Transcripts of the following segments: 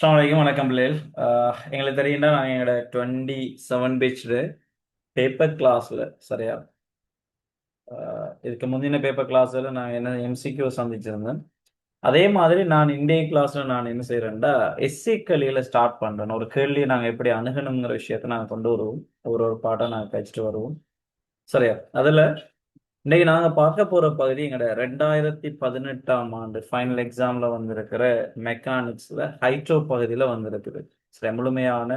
அஸ்ஸலாமு அலைக்கும் வணக்கம் பிள்ளைகள். எங்களுக்கு தெரியும்னா நாங்கள் எங்களோட 27 பேட்ச்ல பேப்பர் கிளாஸில் சரியா இதுக்கு முந்தின பேப்பர் கிளாஸில் நாங்கள் என்ன எம்சிக்யூ சந்திச்சிருந்தேன். அதே மாதிரி நான் இன்றைய கிளாஸில் நான் என்ன செய்கிறேன்டா எஸ்சி கேள்வியில் ஸ்டார்ட் பண்ணுறேன். ஒரு கேள்வியை நாங்கள் எப்படி அணுகணுங்கிற விஷயத்தை நாங்கள் கொண்டு வருவோம். ஒரு பாட்டை நாங்கள் கழிச்சிட்டு வருவோம் சரியா. அதில் இன்னைக்கு நாங்கள் பார்க்க போகிற பகுதி எங்களோட 2018ஆம் ஆண்டு ஃபைனல் எக்ஸாமில் வந்திருக்கிற மெக்கானிக்ஸில் ஹைட்ரோ பகுதியில் வந்திருக்குது. சரி, முழுமையான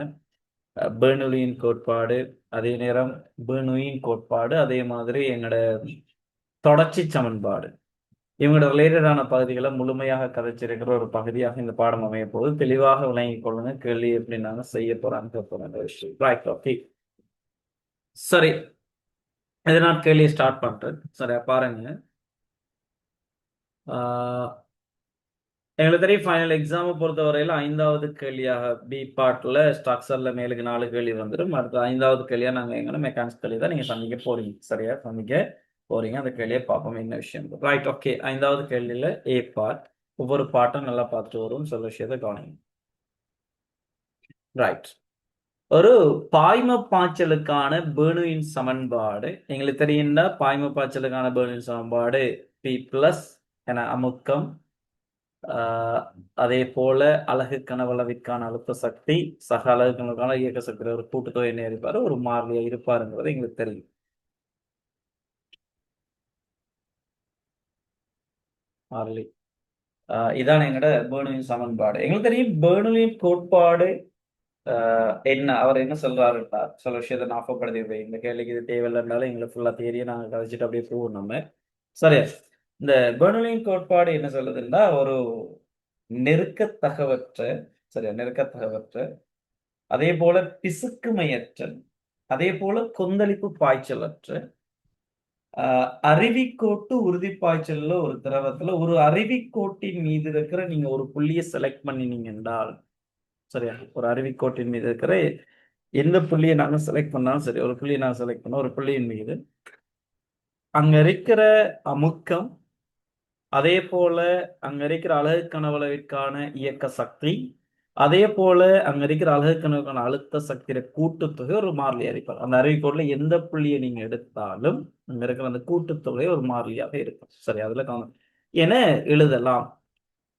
பெர்னூலியின் கோட்பாடு, அதே நேரம் பெர்னூயின் கோட்பாடு, அதே மாதிரி எங்களோட தொடர்ச்சி சமன்பாடு, இவங்களோட ரிலேட்டடான பகுதிகளை முழுமையாக கதைச்சிருக்கிற ஒரு பகுதியாக இந்த பாடம் அமைய போது தெளிவாக விளங்கிக் கொள்ளுங்க. கேள்வி எப்படி நாங்கள் செய்ய போறோம் அனுப்ப போறோம் விஷயம். Right, okay. சரி, இதை நான் கேள்வியை ஸ்டார்ட் பண்றேன். சரியா பாருங்க. எங்களுக்கு தெரியும் ஃபைனல் எக்ஸாமை பொறுத்தவரையில் 5வது கேள்வியாக பி பார்ட்ல ஸ்ட்ரக்சர்ல மேலுக்கு 4 கேள்வி வந்துடும். அடுத்து 5வது கேள்வியா நாங்கள் எங்கன்னா மெக்கானிக்ஸ் கேள்வி தான் நீங்க சந்திக்க போறீங்க. சரியா சந்திக்க போறீங்க. அந்த கேள்வியை பார்ப்போம் என்ன விஷயம். Right, okay. 5வது கேள்வியில ஏ பார்ட். ஒவ்வொரு பாட்டும் நல்லா பார்த்துட்டு வரும். சில விஷயத்தை கவனிங்க. ரைட். ஒரு பாய்ம பாய்ச்சலுக்கான பெர்னூலின் சமன்பாடு எங்களுக்கு தெரியும்னா பாய்ம பாய்ச்சலுக்கான பெர்னூலின் சமன்பாடு பி பிளஸ் என அமுக்கம், அதே போல அலகு கனவளவிற்கான அழுத்த சக்தி சக அலகு கனவுக்கான இயக்க சக்தி ஒரு கூட்டுத்தொகை இருப்பாரு, ஒரு மாறிலியா இருப்பாருங்கிறது எங்களுக்கு தெரியும். மாறிலி. இதான் எங்களோட பெர்னூலின் சமன்பாடு. எங்களுக்கு தெரியும் பெர்னூலின் கோட்பாடு என்ன அவர் என்ன சொல்றாருன்னா சில விஷயத்தை ஞாபகப்படுத்தி இந்த கேள்விக்கு இது தேவையில்லைனாலும் எங்களுக்கு ஃபுல்லா தேரியை நாங்கள் கதைச்சிட்டு அப்படியே போவோம் நம்ம. சரி, இந்த பெர்னூலின் கோட்பாடு என்ன சொல்லுதுன்னா ஒரு நெருக்கத்தகவற்ற, சரியா நெருக்கத்தகவற்ற, அதே போல பிசுக்குமையற்றல், அதே போல கொந்தளிப்பு பாய்ச்சலற்ற, அருவிக்கோட்டு உறுதிப்பாய்ச்சல்ல ஒரு திரவத்துல ஒரு அருவிக்கோட்டின் மீது இருக்கிற நீங்க ஒரு புள்ளியை செலக்ட் பண்ணினீங்க என்றால், சரியா ஒரு அருவிக்கோட்டின் மீது இருக்கிற எந்த புள்ளியை நாங்க செலக்ட் பண்ணாலும் சரி, ஒரு புள்ளியை நாங்க செலக்ட் பண்ணோம், ஒரு புள்ளியின் மீது அங்க இருக்கிற அமுக்கம், அதே போல அங்க இருக்கிற அலகு கனவளவிற்கான இயக்க சக்தி, அதே போல அங்க இருக்கிற அலகு கனவுக்கான அழுத்த சக்தியோட கூட்டுத்தொகை ஒரு மாறிலியா இருப்பார். அந்த அறிவிக்கோட்ல எந்த புள்ளியை நீங்க எடுத்தாலும் அங்க இருக்கிற அந்த கூட்டுத்தொகை ஒரு மாறிலியாக இருக்கும். சரி, அதுல என எழுதலாம்.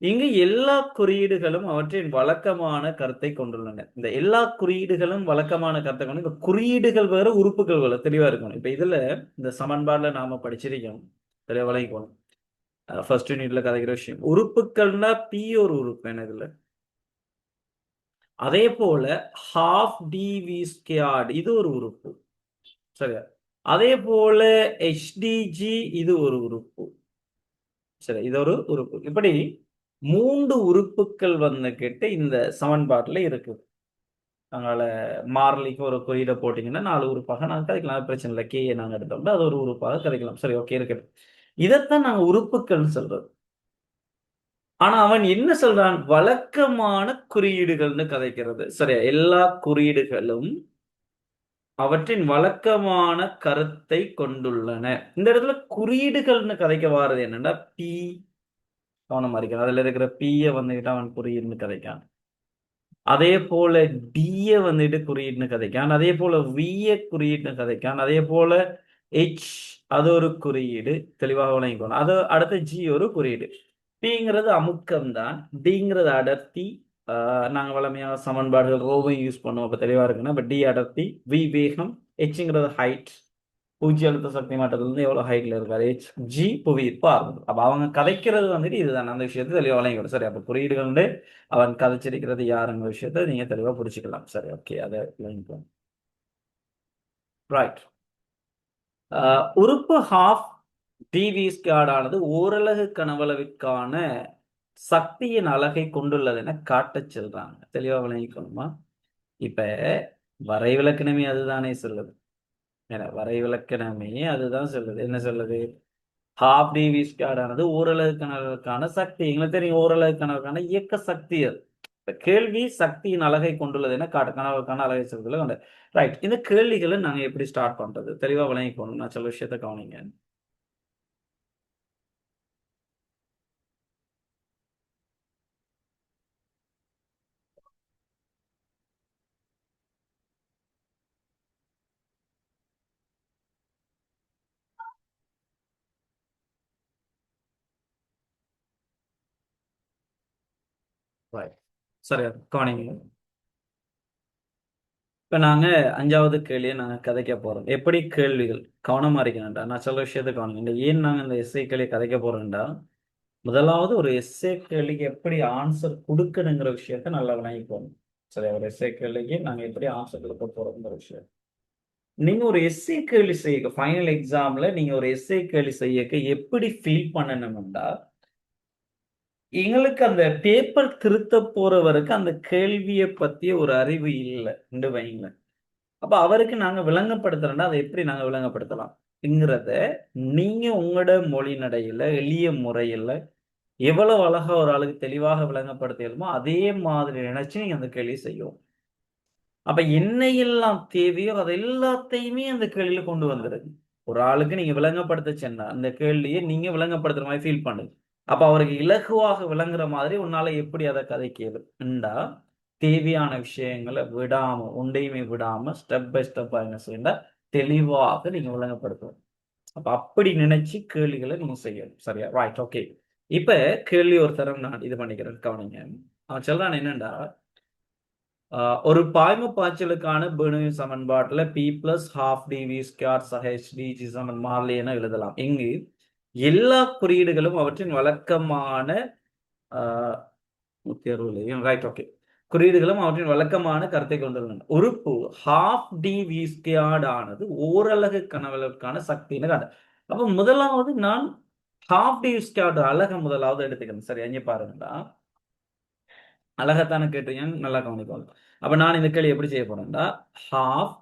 இங்கு எல்லா குறியீடுகளும் அவற்றின் வழக்கமான கருத்தை கொண்டுள்ளன. இந்த எல்லா குறியீடுகளும் வழக்கமான கருத்தை கொண்டு, இந்த குறியீடுகள் வேற உறுப்புகள் வேற தெளிவா இருக்கணும். இப்ப இதுல இந்த சமன்பாடுல நாம படிச்சிருக்கோம், தெளிவா விளங்கிக்கணும். ஃபர்ஸ்ட் யூனிட்ல கதைக்கிற விஷயம் உறுப்புகள்னா பி ஒரு உறுப்பு என்ன இதுல. அதே போல ஹாஃப் டிவி ஸ்கொயர்ட் இது ஒரு உறுப்பு. சரியா, அதே போல HDG இது ஒரு உறுப்பு. சரி, இது ஒரு உறுப்பு. இப்படி 3 உறுப்புகள் வந்துகிட்டு இந்த சமன்பாட்டுல இருக்கு. அதனால மாறிலிக்கு ஒரு குறியீடை போட்டீங்கன்னா 4 உறுப்பாக நாங்க கதைக்கலாம். அது பிரச்சனை இல்லை. கேயை நாங்க எடுத்தோம்னா அது ஒரு உறுப்பாக கதைக்கலாம். சரி, ஓகே இருக்கட்டும். இதைத்தான் நாங்க உறுப்புகள் சொல்றோம். ஆனா அவன் என்ன சொல்றான், வழக்கமான குறியீடுகள்னு கதைக்கிறது. சரியா, எல்லா குறியீடுகளும் அவற்றின் வழக்கமான கருத்தை கொண்டுள்ளன. இந்த இடத்துல குறியீடுகள்னு கதைக்க வாரது என்னன்னா பி, கவனமா இருக்கணும். அதுல இருக்கிற பிய வந்துகிட்டு அவன் குறியீடுன்னு கதைக்கான். அதே போல டிய வந்துட்டு குறியீடுன்னு கதைக்கான். அதே போல விய குறியீடுன்னு கதைக்கான். அதே போல ஹெச் அது ஒரு குறியீடு, தெளிவாக விளங்கிக்கணும். அது அடுத்து ஜி ஒரு குறியீடு. பிங்கிறது அமுக்கம் தான், டிங்கிறது அடர்த்தி. நாங்க வளமையாக சமன்பாடுகள் ரோவையும் யூஸ் பண்ணுவோம், அப்ப தெளிவா இருக்குன்னா. இப்ப டி அடர்த்தி, வி வேகம், ஹெச்ங்கிறது ஹைட், பூஜ்ய அழுத்த சக்தி மட்டத்துல இருந்து எவ்வளவு ஹைட்ல இருக்காரு, ஹெச். ஜி புவியீர்ப்பு ஆர்வம். அப்ப அவங்க கதைக்கிறது வந்துட்டு இதுதான். அந்த விஷயத்தை தெளிவா வழங்கிடும். சரி, அப்ப குறியீடுகள் வந்து அவன் கதைச்சிருக்கிறது யாருங்கிற விஷயத்த நீங்க தெளிவா புடிச்சுக்கலாம். சரி, ஓகே, அதை விளங்கிக்கலாம். ரைட். உறுப்பு ஹாஃப் டிவி ஸ்கொயர்ட் ஆனது ஓரலகு கனவளவிற்கான சக்தியின் அலகை கொண்டுள்ளது என காட்டச் சொல்றாங்க. தெளிவா விளங்கிக்கணுமா? இப்ப வரைவிலக்கணமே அதுதானே சொல்லுது. ஏன்னா வரைவிலக்கணமே அதுதான் சொல்லுது. என்ன சொல்லுது? ஹாஃப் டிவி ஸ்கொயர்ட் ஆனது ஓரலகு கனவுக்கான சக்தி. எங்களுக்கு தெரியும் ஓரலகு கனவுக்கான இயக்க சக்தி அது. இப்ப கேள்வி சக்தியின் அலகை கொண்டுள்ளது என கனவுக்கான அலகை சொல்றதுல கொண்டு. ரைட். இந்த கேள்விகளை நாங்க எப்படி ஸ்டார்ட் பண்றது? தெளிவா விளங்கிக்கணும். நான் சில விஷயத்த கவனிங்க. ரைட். சரியா கவனிங்க. இப்ப நாங்க 5வது கேள்வியை நாங்க கதைக்க போறோம். எப்படி கேள்விகள் கவனமா இருக்கணும்டா. நான் சொல்ற விஷயத்தை கவனிங்க. ஏன் நாங்க இந்த எஸ்ஏ கேள்வியை கதைக்க போறோம்டா, முதலாவது ஒரு எஸ்ஏ கேள்விக்கு எப்படி ஆன்சர் கொடுக்கணுங்கிற விஷயத்த நல்லா விளங்கிக்கோங்க. சரி, ஒரு எஸ்ஏ கேள்விக்கு நாங்க எப்படி ஆன்சர் கொடுக்க போறோங்கிற விஷயம். நீங்க ஒரு எஸ்ஏ கேள்வி செய்ய ஃபைனல் எக்ஸாம்ல நீங்க ஒரு எஸ்ஏ கேள்வி செய்யக்க எப்படி ஃபீல் பண்ணணும்டா, எங்களுக்கு அந்த பேப்பர் திருத்த போறவருக்கு அந்த கேள்வியை பத்திய ஒரு அறிவு இல்லை வைங்க. அப்ப அவருக்கு நாங்க விளங்கப்படுத்துறோம்னா அதை எப்படி நாங்க விளங்கப்படுத்தலாம்ங்கிறத நீங்க உங்களோட மொழி நடையில எளிய முறையில எவ்வளவு அழகா ஒரு ஆளுக்கு தெளிவாக விளங்கப்படுத்தியலுமோ அதே மாதிரி நினைச்சு நீங்க அந்த கேள்வி செய்யும். அப்ப என்ன எல்லாம் தேவையோ அது எல்லாத்தையுமே அந்த கேள்வியில கொண்டு வந்துருது. ஒரு ஆளுக்கு நீங்க விளங்கப்படுத்த சொன்னா அந்த கேள்வியை நீங்க விளங்கப்படுத்துற மாதிரி ஃபீல் பண்ணுங்க. அப்ப அவருக்கு இலகுவாக விளங்குற மாதிரி உன்னால எப்படி அதை கதைக்கணும்டா, தேவையான விஷயங்களை விடாம ஒன்றையுமே விடாம ஸ்டெப் பை ஸ்டெப்பா என்ன செய்யணும், தெளிவாக நீங்க விளங்கப்படுத்தணும். அப்ப அப்படி நினைச்சு கேள்விகளை நீங்க செய்யணும். சரியா? ரைட். ஓகே. இப்ப கேள்வி ஒரு தரம் நான் இது பண்ணிக்கிறேன், கவனிங்க. அவன் சொல்றான் என்னண்டா, ஒரு பாய்ம பாய்ச்சலுக்கான பெர்னோள்ளியின் சமன்பாட்டுல P பிளஸ் ஹாஃப் டிவி ஸ்கொயர் சக HDG சமன் மாறிலி என எழுதலாம். இங்கு எல்லா குறியீடுகளும் அவற்றின் வழக்கமான ரைட். ஓகே. குறியீடுகளும் அவற்றின் வழக்கமான கருத்தை கொண்டுள்ளன. உறுப்பு ஹாஃப் டிவி ஸ்கொயர்ட் ஆனது ஓரலகு கனவளவுக்கான சக்தின்னு காட்டு. அப்ப முதலாவது நான் ஹாஃப் டிவி ஸ்கொயர்ட் அலக முதலாவது எடுத்துக்கிறேன். சரி, அங்கே பாருங்கடா, அழகத்தானே கேட்டீங்க, நல்லா கவனிக்கணும். அப்ப நான் இந்த கேள்வி எப்படி செய்ய போறேன்டா, ஹாஃப்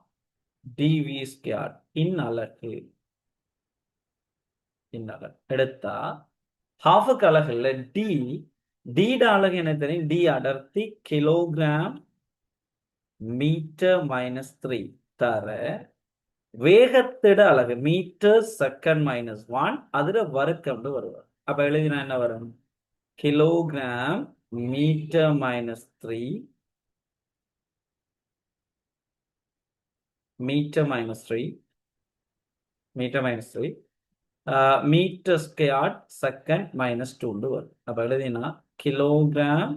டிவி ஸ்கொயர் இன் அலகு எடுத்தா ஹாஃபுக்கு அலகு இல்ல டி, டீட அலகு என்ன தெரியும், டி அடர்த்தி கிலோகிராம் மீட்டர் மைனஸ் 3 தர வேகத்திட அலகு மீட்டர் செகண்ட் மைனஸ் 1 அதுல வர்க்கம் வருவார். அப்ப எழுதினா என்ன வரும், kilogram metre minus 3 metre minus 3 metre minus 3 metre square second minus 2 வரும். அப்ப எழுதினா kilogram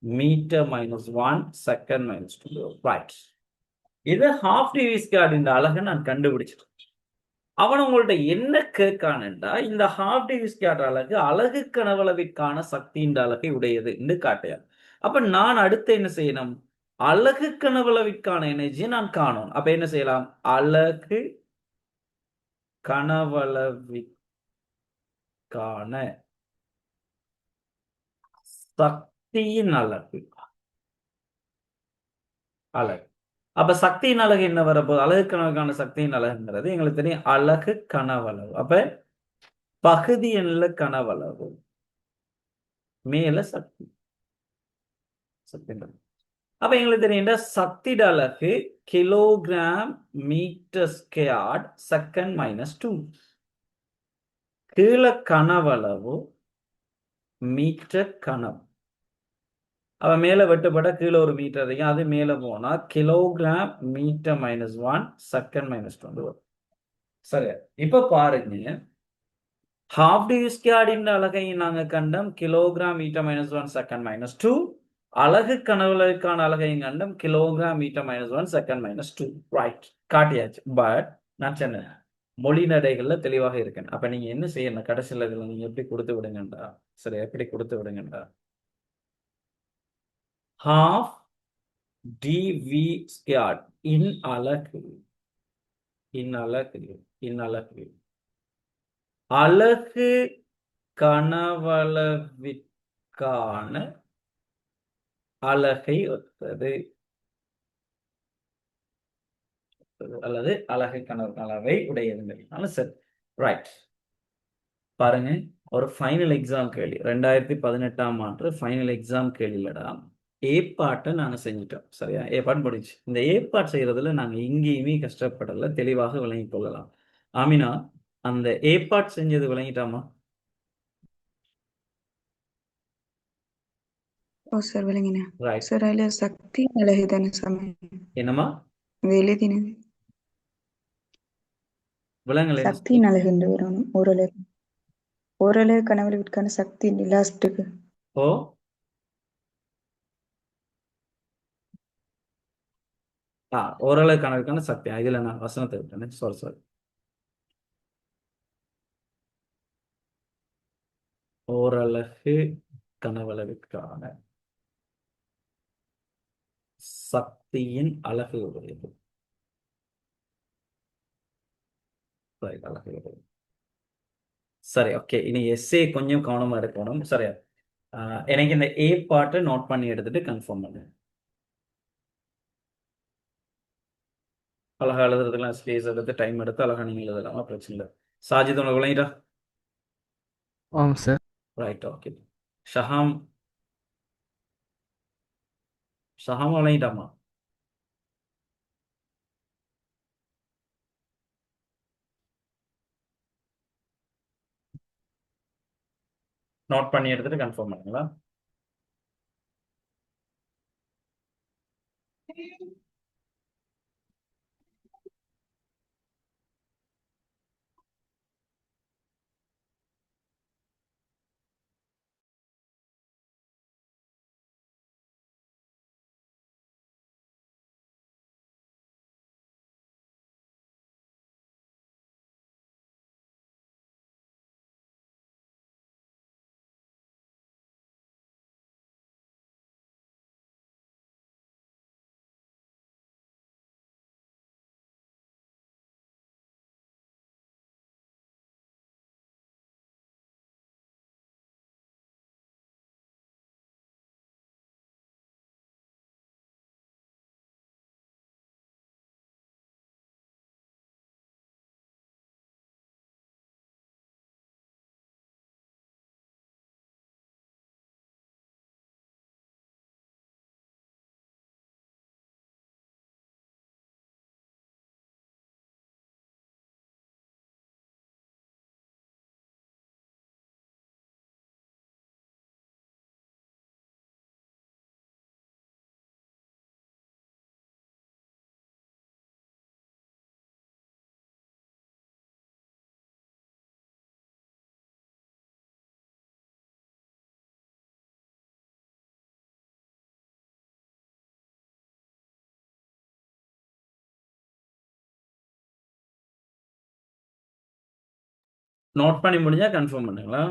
metre minus 1 second minus 2 right. இது ஹாஃப் டிவி ஸ்கொயர் இந்த அலகை நான் கண்டுபிடிச்சிட்டேன். அவன் உங்கள்ட்ட என்ன கேட்கானண்டா, இந்த ஹாஃப் டிவி ஸ்கொயர் அலகு அலகு கனவளவிற்கான சக்தியின் அலகை உடையது என்று காட்டியார். அப்ப நான் அடுத்து என்ன செய்யணும், அலகு கனவளவிற்கான எனர்ஜியை நான் காணணும். அப்ப என்ன செய்யலாம், அலகு கனவளவிற்கான சக்தியின் அலகு அப்ப சக்தியின் அலகு என்ன வரப்போகுது, அலகு கனவுக்கான சக்தியின் அலகுங்கிறது எங்களுக்கு தெரியும், அலகு கனவளவு. அப்ப பகுதி எண்ணில கனவளவு மேல சக்தி சக்தி. அப்ப எங்களுக்கு தெரியும் சக்திட அலகு kilogram metre square second minus 2, கீழே கனவளவு மீட்டர் கனம். அவ மேல வெட்டுப்பட்ட கீழே ஒரு மீட்டர் இருக்கும், அது மேல போனா kilogram metre minus 1 second minus 2 வரும். சரி, இப்ப பாருங்க, ஹாஃப் டிவி ஸ்கொயர்டின் அலகை நாங்க கண்டம் kilogram metre minus 1 second minus 2, அலகு கனவளவுக்கான அலகையும் கண்டம் kilogram metre minus 1 second minus 2 right, காட்டியாச்சு. பட் நான் சொன்னேன் மொழி நடைகள்ல தெளிவாக இருக்கேன். அப்ப நீங்க என்ன செய்யணும், கடைசியில் இதுல நீங்க எப்படி கொடுத்து விடுங்கண்டா, சரி எப்படி கொடுத்து விடுங்கண்டா, half dv squared in அலகு அலகு கனவளவிற்கான அலகை ஒத்தது அல்லது அலகு கனவளவை உடையது. சரி, ரைட். பாருங்க, ஒரு ஃபைனல் எக்ஸாம் கேள்வி, 2018ஆம் ஆண்டு ஃபைனல் எக்ஸாம் கேள்விலடா ஏற்பாட்டை நாங்க செஞ்சிட்டோம். சரியா, ஏற்பாடு முடிச்சு. இந்த ஏற்பாடு செய்யறதுல நாங்க எங்கேயுமே கஷ்டப்படல, தெளிவாக விளங்கிக் கொள்ளலாம். ஆமினா, அந்த ஏற்பாடு செஞ்சது விளங்கிட்டாமா? ஓ சார், விளங்கினேன் ரைட். சார். அதுல சக்தி அலகு தானே சமயம் என்னமா எழுதினது, விலங்கல் என்ன சக்தியின் அலகுண்டு வரணும். ஓரளவு கனவளவிற்கான சக்தி லாஸ்ட்டுக்கு. ஓ ஓரளவு கணக்குக்கான சக்தி. இதுல நான் வசனத்தை விட்டேன். சாரி. ஓரலகு கனவளவிற்கான சக்தியின் அலகு உடையது. Right, அலகு உடையது. சரி, ஓகே. இனி எஸ்ஏ கொஞ்சம் கவனமா இருக்கணும். சரியா? எனக்கு இந்த ஏ பாட்டை நோட் பண்ணி எடுத்துட்டு கன்ஃபார்ம் பண்ணு. அழகா எழுதுறதுலாம் ஸ்பேஸ் எடுத்து டைம் எடுத்து அழகா நீங்க எழுதலாமா, பிரச்சனை இல்லை. சாஜித் உனக்கு விளங்கிட்டா? ஆமாம் sir. Right, okay. Shaham Shaham விளங்கிட்டாமா? நோட் பண்ணி எடுத்துட்டு கன்ஃபார்ம் பண்ணுங்களா? நோட் பண்ணி முடிஞ்சா கன்ஃபார்ம் பண்ணுங்களா?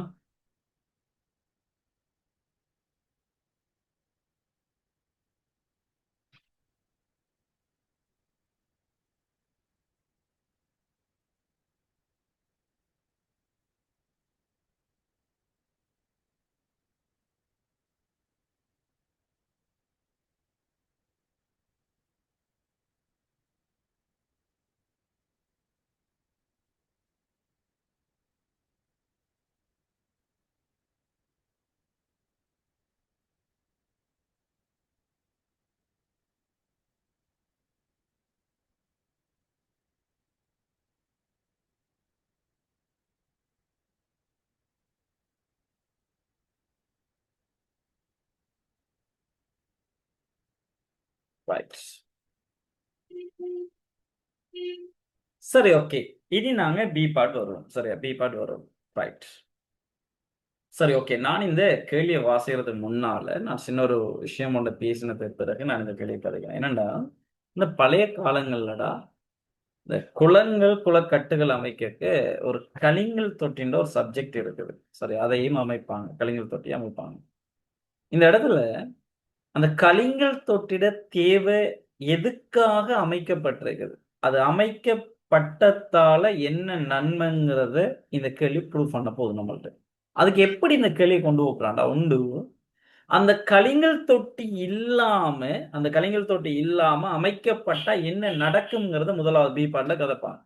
ரைட். சரி, ஓகே. இனி நாங்க பி பார்ட் வருவோம். சரியா? பி பார்ட் வருவோம். ரைட். சரி, ஓகே. நான் இந்த கேள்வியை வாசிக்கிறதுக்கு முன்னால நான் சின்ன ஒரு விஷயம் ஒன்று பேசினதுக்கு பிறகு நான் இந்த கேள்வி பதிக்கிறேன். என்னன்னா, இந்த பழைய காலங்கள்லடா இந்த குளங்கள் குளக்கட்டுகள் அமைக்க ஒரு கலிங்கல் தொட்டின்ற ஒரு சப்ஜெக்ட் இருக்குது. சரி, அதையும் அமைப்பாங்க. கலிங்கல் தொட்டி அமைப்பாங்க. இந்த இடத்துல அந்த கலிங்கல் தொட்டிட தேவை எதுக்காக அமைக்கப்பட்டிருக்குது, அது அமைக்கப்பட்டதால என்ன நன்மைங்கிறத இந்த கேள்வி ப்ரூவ் பண்ண போகுது நம்மள்ட்ட. அதுக்கு எப்படி இந்த கேள்வியை கொண்டு போறான்டா உண்டு, அந்த கலிங்கல் தொட்டி இல்லாம அந்த கலிங்கல் தொட்டி இல்லாம அமைக்கப்பட்டா என்ன நடக்கும்ங்கிறத முதலாவது பி பார்ட்ல கதைப்பாங்க.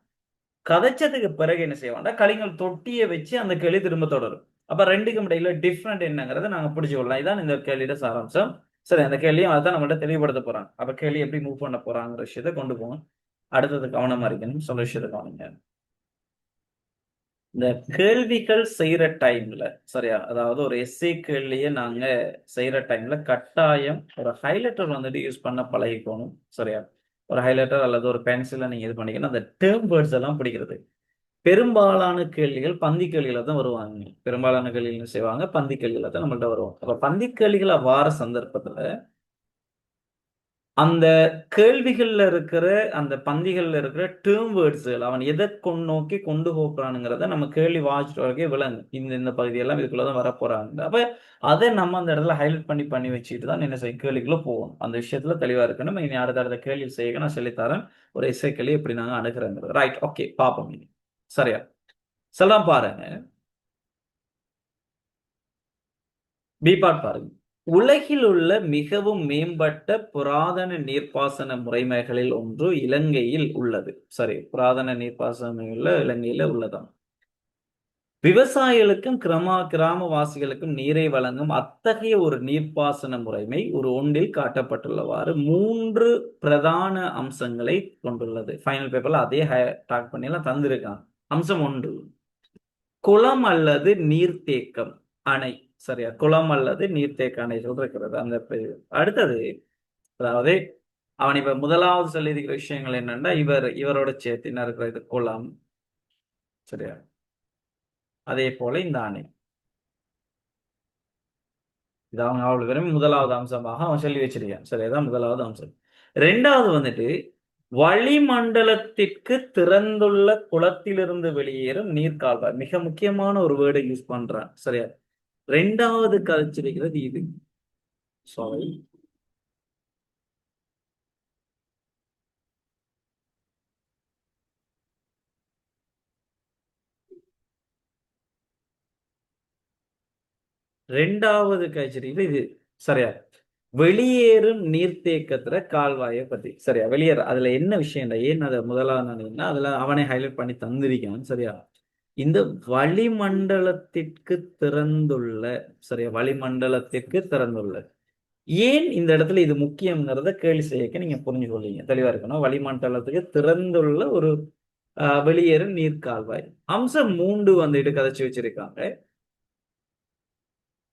கதைச்சதுக்கு பிறகு என்ன செய்வான்டா, கலிங்கல் தொட்டியை வச்சு அந்த கேள்வி திரும்ப தொடரும். அப்ப ரெண்டுக்கும் இடையில டிஃப்ரெண்ட் என்னங்கிறத நாங்க பிடிச்சு கொள்ளலாம். இதான் இந்த கேள்வியோட சாராம்சம். சரி, அந்த கேள்வியும் அதான் நம்மள்ட்ட தெளிவுபடுத்த போறாங்க. அப்ப கேள்வி எப்படி மூவ் பண்ண போறாங்கிற விஷயத்த கொண்டு போங்க. அடுத்தது கவனமா இருக்கணும். சொல்ல விஷயத்த கவனிங்க. இந்த கேள்விகள் செய்யற டைம்ல, சரியா, அதாவது ஒரு எஸ்ஏ கேள்வியை நாங்க செய்யற டைம்ல கட்டாயம் ஒரு ஹைலைட்டர் வந்துட்டு யூஸ் பண்ண பழகிக்கணும். சரியா? ஒரு ஹைலைட்டர் அல்லது ஒரு பென்சிலை நீங்க இது பண்ணிக்கணும். அந்த டேர்ம் வேர்ட்ஸ் எல்லாம் பிடிக்கிறது. பெரும்பாலான கேள்விகள் பந்தி கேள்விகளை தான் வருவாங்க. பெரும்பாலான கேள்விகள் செய்வாங்க, பந்தி கேள்விகளை தான் நம்மள்ட்ட வருவாங்க. அப்ப பந்தி கேள்விகளை வார சந்தர்ப்பத்துல அந்த கேள்விகள்ல இருக்கிற அந்த பந்திகள்ல இருக்கிற டேர்ம் வேர்ட்ஸ்கள் அவன் எதை நோக்கி கொண்டு போறானுங்கிறத நம்ம கேள்வி வாசிச்சுட்டு வரைக்கும் விளங்கும். இந்த பகுதியெல்லாம் இதுக்குள்ளதான் வரப்போறாங்க. அப்ப அதை நம்ம அந்த இடத்துல ஹைலைட் பண்ணி வச்சுட்டு தான் என்ன செய்யும், கேள்விக்குள்ள போகணும். அந்த விஷயத்துல தெளிவா இருக்கணும். இனி அடுத்த கேள்வி செய்ய நான் சொல்லித்தரேன். ஒரு எஸ்ஐ கேள்வி எப்படி நாங்க அணுகிறோங்கிறது. ரைட், ஓகே, பாப்போம் இனி. சரியா, சொல்லலாம் பாருங்க. பி பார்ட் பாருங்க. உலகில் உள்ள மிகவும் மேம்பட்ட புராதன நீர்ப்பாசன முறைமைகளில் ஒன்று இலங்கையில் உள்ளது. சரி, புராதன நீர்ப்பாசன இலங்கையில உள்ளதாம். விவசாயிகளுக்கும் கிராமவாசிகளுக்கும் நீரை வழங்கும் அத்தகைய ஒரு நீர்ப்பாசன முறைமை ஒரு ஒன்றில் காட்டப்பட்டுள்ளவாறு 3 பிரதான அம்சங்களை கொண்டுள்ளது. ஃபைனல் பேப்பர்ல அதே டாக் பண்ணி எல்லாம் தந்திருக்காங்க. அம்சம் 1, குளம் அல்லது நீர்த்தேக்கம் அணை. சரியா, குளம் அல்லது நீர்த்தேக்க அணைகள் இருக்கிறது. அந்த அடுத்தது, அதாவது அவன் இப்ப முதலாவது சொல்லியிருக்கிற விஷயங்கள் என்னன்னா, இவரோட சேர்த்து என்ன இருக்கிற இது குளம். சரியா, அதே போல இந்த அணை. இது அவங்க அவ்வளவு விரும்பி முதலாவது அம்சமாக அவன் சொல்லி வச்சிருக்கான். சரி, அதான் முதலாவது அம்சம். 2வது வந்துட்டு, வளிமண்டலத்திற்கு திறந்துள்ள குளத்திலிருந்து வெளியேறும் நீர்க்கால்வாய். மிக முக்கியமான ஒரு வேர்டை யூஸ் பண்றான். சரியா, 2வது கதைச்சிருக்கிறது இது. சாரி, ரெண்டாவது கச்சேரியில இது. சரியா, வெளியேறும் நீர்த்தேக்கத்துல கால்வாயை பத்தி. சரியா, வெளியேற அதுல என்ன விஷயம் இல்லை, ஏன் அதை முதலாவது அதுல அவனை ஹைலைட் பண்ணி தந்திருக்கான். சரியா, இந்த வளிமண்டலத்திற்கு திறந்துள்ள, சரியா, வளிமண்டலத்திற்கு திறந்துள்ள, ஏன் இந்த இடத்துல இது முக்கியங்கிறத கேள்வி செய்யக்க நீங்க புரிஞ்சு கொள்ளீங்க, தெளிவா இருக்கணும். வளிமண்டலத்துக்கு திறந்துள்ள ஒரு வெளியேறும் நீர்க்கால்வாய். அம்சம் 3 வந்துட்டு கதைச்சு வச்சிருக்காங்க,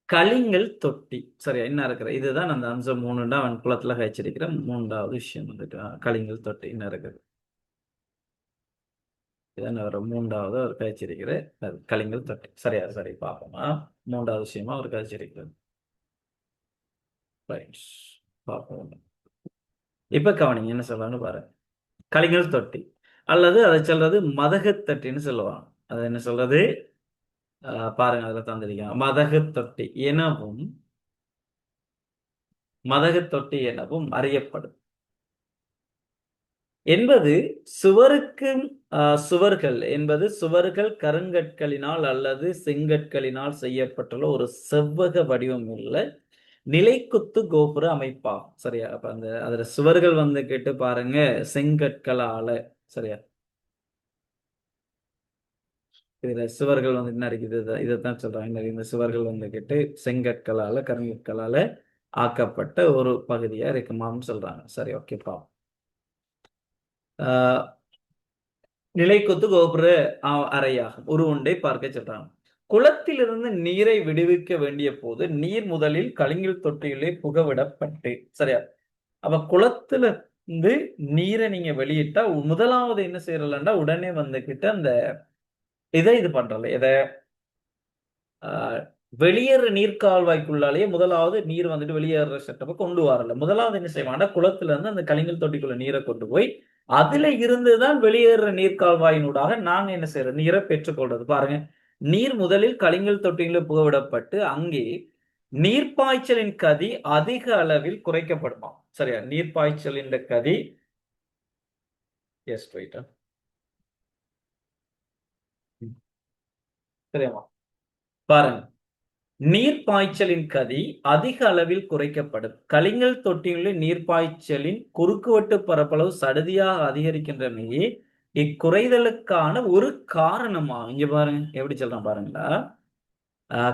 களிங்கல் தொட்டி. சரியா, என்ன இருக்கிற இதுதான் அந்த அம்சம் 3 அவன் குளத்துல கழிச்சிருக்கிற 3வது விஷயம் வந்துட்டு களிங்கல் தொட்டி என்ன இருக்குது. இதான் அவர் 3வது அவர் கழிச்சிருக்கிற களிங்கல் தொட்டி. சரியா, சரி, பார்ப்போமா 3வது விஷயமா அவர் கழிச்சிருக்கிறது. பார்ப்போம். இப்ப கவனிங்க என்ன சொல்றான்னு பாருங்க. களிங்கல் தொட்டி அல்லது அதை சொல்றது மதகத்தட்டின்னு சொல்லுவாங்க. அது என்ன சொல்றது, பாருங்க அதுல தந்திருக்காங்க. மதகுத்தொட்டி எனவும் அறியப்படும் என்பது சுவர்கள் கருங்கற்களினால் அல்லது செங்கற்களினால் செய்யப்பட்டுள்ள ஒரு செவ்வக வடிவம் உள்ள நிலைக்குத்து கோபுர அமைப்பாகும். சரியா, அப்ப அதுல சுவர்கள் வந்து கேட்டு பாருங்க செங்கற்களால. சரியா, இதுல சுவர்கள் வந்து என்ன இருக்குது, இதைத்தான் சொல்றாங்க. இந்த சுவர்கள் வந்து கேட்டு செங்கற்களால கருங்கற்களால ஆக்கப்பட்ட ஒரு பகுதியா இருக்குமான்னு சொல்றாங்க. சரி, ஓகேப்பா. நிலைக்குத்து கோபுர அறையாகும் ஒரு ஒன்றை பார்க்க சொல்றாங்க. குளத்திலிருந்து நீரை விடுவிக்க வேண்டிய போது நீர் முதலில் களிங்கல் தொட்டியிலே புகவிடப்பட்டு. சரியா, அப்ப குளத்துல இருந்து நீரை நீங்க வெளியிட்டா முதலாவது என்ன செய்யறலன்னா உடனே வந்துகிட்டு அந்த இது பண்றல இதை வெளியேற நீர்க்கால்வாய்க்குள்ளாலேயே முதலாவது நீர் வந்துட்டு வெளியேற செட்டப்ப கொண்டு வரல. முதலாவது என்ன செய்வாங்கன்னா குளத்துல இருந்து அந்த களிங்கல் தொட்டிக்குள்ள நீரை கொண்டு போய் அதுல இருந்துதான் வெளியேற நீர்க்கால்வாயினூடாக நாங்க என்ன செய்யறோம், நீரை பெற்றுக்கொள்றது. பாருங்க, நீர் முதலில் களிங்கல் தொட்டியில புகவிடப்பட்டு அங்கே நீர்ப்பாய்ச்சலின் கதி அதிக அளவில் குறைக்கப்படுமா. சரியா, நீர்ப்பாய்ச்சலின் கதி சரியாமா. பாருங்க, நீர்ப்பாய்ச்சலின் கதி அதிக அளவில் குறைக்கப்படும். களிங்கல் தொட்டியுள்ள நீர்ப்பாய்ச்சலின் குறுக்குவெட்டு பரப்பளவு சடுதியாக அதிகரிக்கின்றமையே இக்குறைதலுக்கான ஒரு காரணமாகும். இங்க பாருங்க எப்படி சொல்றான் பாருங்களா.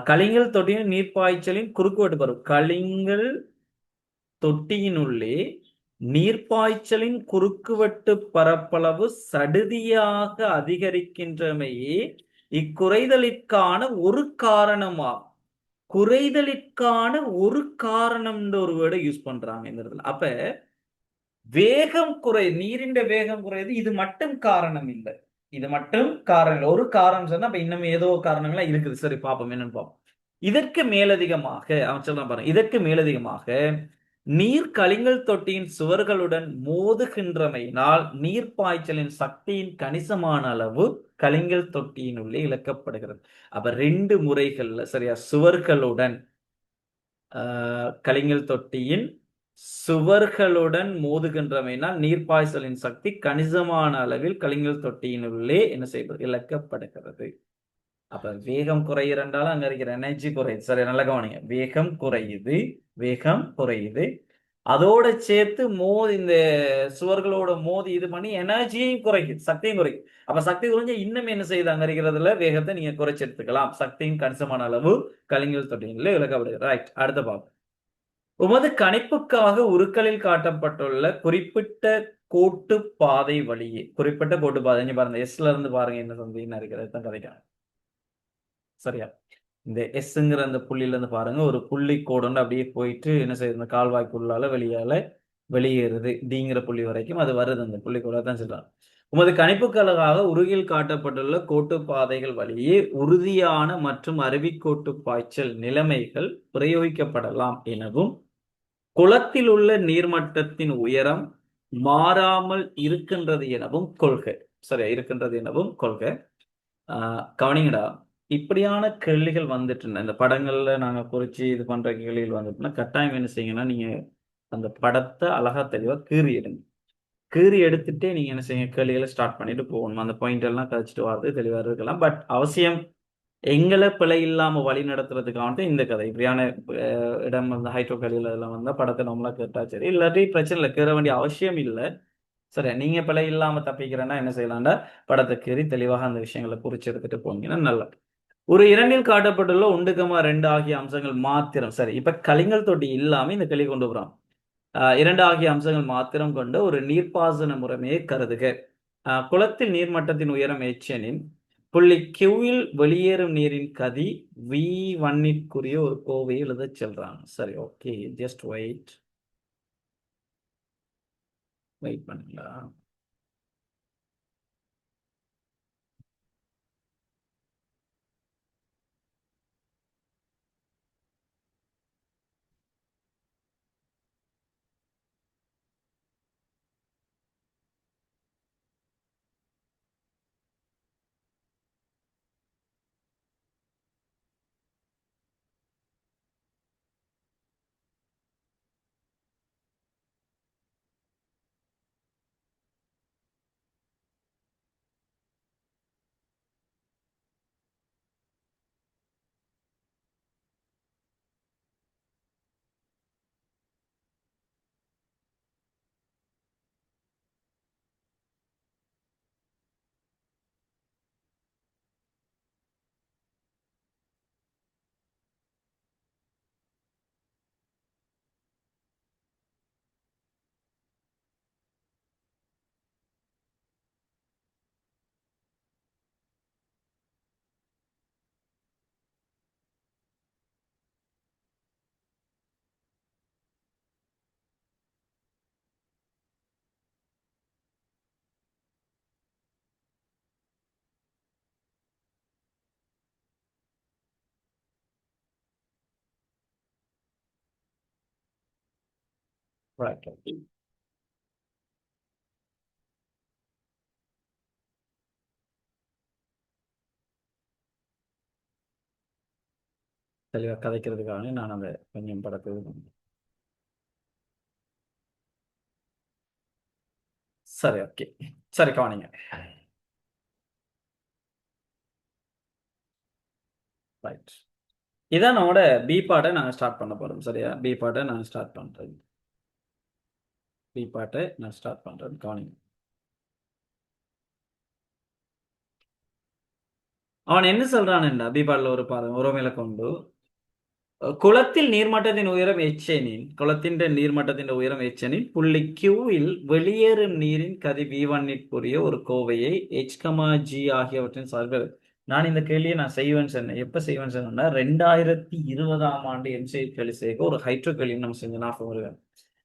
களிங்கல் தொட்டியின் நீர்ப்பாய்ச்சலின் குறுக்குவெட்டு பரப்பு, களிங்கல் தொட்டியினுள்ளே நீர்ப்பாய்ச்சலின் குறுக்குவெட்டு பரப்பளவு சடுதியாக அதிகரிக்கின்றமையே இக்குறைதலிற்கான ஒரு காரணமாகும். குறைதலிற்கான ஒரு காரணம் ஒரு வேர்டை யூஸ் பண்றாங்க இந்த இடத்துல. அப்ப வேகம் நீரின் வேகம் குறையுது, இது மட்டும் காரணம் இல்லை. இது மட்டும் காரணம் இல்லை, ஒரு காரணம் சொன்னா அப்ப இன்னும் ஏதோ காரணங்கள்லாம் இருக்குது. சரி, பார்ப்போம் என்னன்னு பார்ப்போம். இதற்கு மேலதிகமாக அவன் சொல்றான் பாருங்க, இதற்கு மேலதிகமாக நீர் கலிங்கல் தொட்டியின் சுவர்களுடன் மோதுகின்றமையினால் நீர் பாய்ச்சலின் சக்தியின் கணிசமான அளவு கலிங்கல் தொட்டியினுள்ளே இழக்கப்படுகிறது. அப்ப 2 முறைகள்ல சரியா, சுவர்களுடன் கலிங்கல் தொட்டியின் சுவர்களுடன் மோதுகின்றமையினால் நீர்ப்பாய்ச்சலின் சக்தி கணிசமான அளவில் கலிங்கல் தொட்டியினுள்ளே என்ன செய்வது, இழக்கப்படுகிறது. அப்ப வேகம் குறையிறண்டாலும் அங்க இருக்கிற எனர்ஜி குறையுது. சரி, நல்ல கவனிங்க. வேகம் குறையுது. அதோட சேர்த்து இந்த சுவர்களோட மோதி இது பண்ணி எனர்ஜியும் குறைக்குது, சக்தியும் குறைக்குது. அப்ப சக்தி குறைஞ்ச இன்னும் என்ன செய்யுது, அங்க இருக்கிறதுல வேகத்தை நீங்க குறைச்சு எடுத்துக்கலாம். சக்தியின் கணிசமான அளவு கலிங்கல் தொட்டியில இழக்கப்படுகிறது. ரைட், அடுத்த பாப்போம். உமது கணிப்புக்காக உருக்களில் காட்டப்பட்டுள்ள குறிப்பிட்ட கோட்டு பாதை வழியே, குறிப்பிட்ட கோட்டு பாதை பாருங்க, எஸ்ல இருந்து பாருங்க என்ன சந்தின்னு இருக்கிறது தான் கதைக்காங்க. சரியா, இந்த எஸ்ங்கிற அந்த புள்ளியில இருந்து பாருங்க, ஒரு புள்ளி கோடு அப்படியே போயிட்டு என்ன செய்யுது, இந்த கால்வாய்க்குள்ளால வெளியேறுது. டிங்கிற புள்ளி வரைக்கும் அது வருது. அந்த புள்ளி கோட தான் சொல்றாங்க. உமது கணிப்புகளுக்காக உருகில் காட்டப்பட்டுள்ள கோட்டு பாதைகள் வழியே உறுதியான மற்றும் அருவிக்கோட்டு பாய்ச்சல் நிலைமைகள் பிரயோகிக்கப்படலாம் எனவும், குளத்தில் உள்ள நீர்மட்டத்தின் உயரம் மாறாமல் இருக்கின்றது எனவும் கொள்க. சரியா, இருக்கின்றது எனவும் கொள்க. கவனிங்கடா, இப்படியான கேள்விகள் வந்துட்டு இந்த படங்கள்ல நாங்க குறிச்சு இது பண்ற கேள்விகள் வந்துட்டுனா கட்டாயம் என்ன செய்யுங்கன்னா, நீங்க அந்த படத்தை அழகா தெளிவா கீறி எடுங்க. கீறி எடுத்துட்டே நீங்க என்ன செய்யுங்க, கேள்விகளை ஸ்டார்ட் பண்ணிட்டு போகணும். அந்த பாயிண்ட் எல்லாம் கழிச்சிட்டு வரது தெளிவா இருக்கலாம். பட் அவசியம் எங்களை பிழை இல்லாம வழி நடத்துறதுக்காக இந்த கதை. இப்படியான இடம் வந்து ஹைட்ரோ கலியில் அதெல்லாம் வந்தா படத்தை நம்மளா கேட்டா சரி, இல்லாட்டி பிரச்சனை இல்லை, கீற வேண்டிய அவசியம் இல்லை. சரி, நீங்க பிழை இல்லாம தப்பிக்கிறேன்னா என்ன செய்யலாம்டா, படத்தை கீறி தெளிவாக அந்த விஷயங்களை குறிச்சு எடுத்துட்டு போனீங்கன்னா நல்லது. ஒரு 2இல் காட்டப்பட்டுள்ள 1,2 ஆகிய அம்சங்கள் மாத்திரம். சரி, இப்ப கலிங்கல் தொட்டி இல்லாம இந்த கேள்வி கொண்டு போறோம். 2 ஆகிய அம்சங்கள் மாத்திரம் கொண்ட ஒரு நீர்ப்பாசன முறைமையை கருதுக. குளத்தில் நீர்மட்டத்தின் உயரம் எனின் புள்ளி கியூவில் வெளியேறும் நீரின் கதி V1க்குரிய ஒரு கோவையை எழுத சொல்றாங்க. சரி, ஓகே, ஜஸ்ட் வெயிட் பண்ணுங்களா. Right. தெளிவா கதைக்கிறதுக்காக நான் அந்த கொஞ்சம் படத்தை சரி, ஓகே. சரி, கவனிங்க. ரைட், இதான் நம்மளோட பி பாட்டை நாங்கள் ஸ்டார்ட் பண்ண போறோம். சரியா, பி பாட்டை நான் ஸ்டார்ட் பண்றேன். கவனிங்க. அவன் என்ன சொல்றான்டா, பி பாட்டில் ஒரு பாருங்க, உறவுகளை கொண்டு குளத்தில் நீர்மட்டத்தின் உயரம் எனின் புள்ளி கியூவில் வெளியேறும் நீரின் கதி V1க்குரிய ஒரு கோவையை H, ஆகியவற்றின் சார்பில். நான் இந்த கேள்வியை நான் செய்வேன் சொன்னேன். எப்ப செய்வேன் சொன்னா 2020ஆம் ஆண்டு எம்சிஐ கேள்வி செய்ய ஒரு ஹைட்ரோ கேள்வி நம்ம செஞ்சு நான் வருவேன்.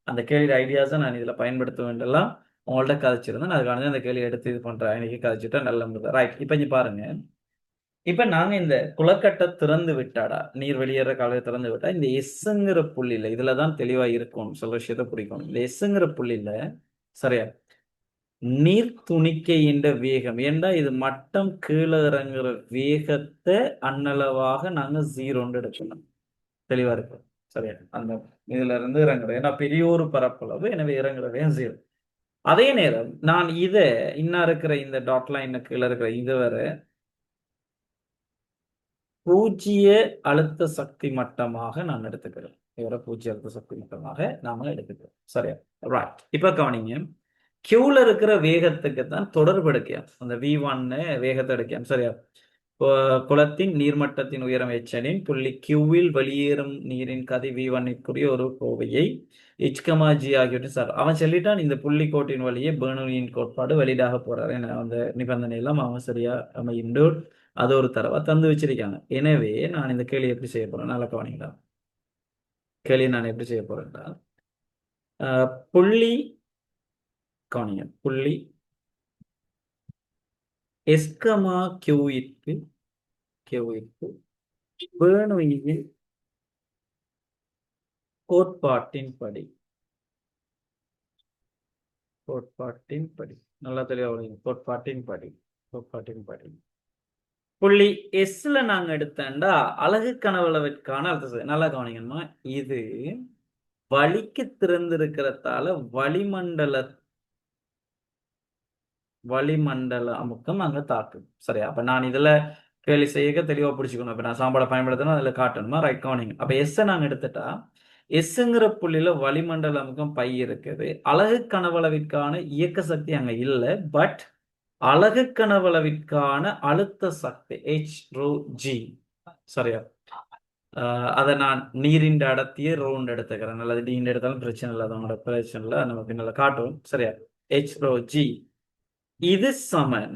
அந்த கேள்வி ஐடியாஸை நான் இதுல பயன்படுத்த வேண்டெல்லாம் உங்கள்ட்ட கதைச்சிருந்தேன். அதுக்கான அந்த கேள்வி எடுத்து இது பண்றேன். இன்னைக்கு கதைச்சிட்டா நல்ல முடியாது. ரைட், இப்ப இங்க பாருங்க, இப்ப நாங்க இந்த குளக்கட்டை திறந்து விட்டாடா, நீர் வெளியேற காலையை திறந்து விட்டா, இந்த எஸ்ங்கிற புள்ளியில இதுலதான் தெளிவா இருக்கும் சொல்ற விஷயத்தை பிடிக்கும். இந்த எஸ்ங்கிற புள்ளியில சரியா நீர் துணிக்கையின் வேகம் ஏண்டா இது மட்டம் கீழே இறங்குற வேகத்தை அன்னளவாக நாங்க ஜீரோன்னு எடுக்கணும். தெளிவா இருக்கு சரியா அந்த இதுல இருந்து இறங்குறது ஏன்னா பெரிய ஒரு பரப்பளவு, எனவே இறங்குறதே ஜீரோ. அதே நேரம் நான் இதை இன்னும் இருக்கிற இந்த டாட் லைன் கீழே இருக்கிற இது வர பூஜ்ஜிய அழுத்த சக்தி மட்டமாக நான் எடுத்துக்கிறேன். இவரை பூஜ்ஜிய அழுத்த சக்தி மட்டமாக நாம எடுத்துக்கிறோம் சரியா. ரைட், இப்ப கவனிங்க, கியூல இருக்கிற வேகத்துக்கு தான் தொடர்பு எடுக்கலாம். அந்த V1 வேகத்தை எடுக்கலாம் சரியா. குளத்தின் நீர்மட்டத்தின் உயரம் எச்சனின் புள்ளி கியூவில் வெளியேறும் நீரின் கதை V1க்குரிய ஒரு கோவையை HG ஆகியவற்றை சார் அவன் சொல்லிட்டான். இந்த புள்ளி கோட்டின் வழியே பெர்னோலியின் கோட்பாடு வெளியிடாக போறாரு. அந்த நிபந்தனை எல்லாம் அவன் சரியா அமையும். அது ஒரு தடவை தந்து வச்சிருக்காங்க. எனவே நான் இந்த கேள்வி எப்படி செய்ய போறேன் நல்லா கவனிங்களா. கேள்வி நான் எப்படி செய்ய போறேன்டா, புள்ளி கவனிங்க, புள்ளி எஸ்கமா கியூவிற்கு பெர்னோலியின் கோட்பாட்டின்படி நல்லா தெளிவா கோட்பாட்டின்படி புள்ளி எஸ்ல நாங்க எடுத்தேன்டா அலகு கனவளவிற்கான அழுத்த நல்லா கவனிக்கணுமா. இது வளிக்கு திறந்திருக்கிறதால வளிமண்டல அமுக்கம் அங்க தாக்கும் சரியா. அப்ப நான் இதுல கேள்வி செய்ய தெளிவா பிடிச்சுக்கணும். இப்ப நான் சாம்பாட பயன்படுத்தணும் அதுல காட்டணுமா. ரைட் கவனிங்க. அப்ப எஸ் நாங்க எடுத்துட்டா எஸ்ங்கிற புள்ளியில வளிமண்டல அமுக்கம் பை இருக்குது. அலகு கனவளவிற்கான இயக்க சக்தி அங்க இல்லை. பட் அலகு கனவளவிற்கான அழுத்த சக்தி HρG சரியா. அதை நான் நீரின் அடர்த்திய ரவுண்ட் எடுத்துக்கிறேன். அல்லது டீன் எடுத்தாலும் பிரச்சனை இல்லை, அதோட பிரச்சனை இல்லை, நம்ம பின்னால காட்டுவோம் சரியா. HρG இது சமன்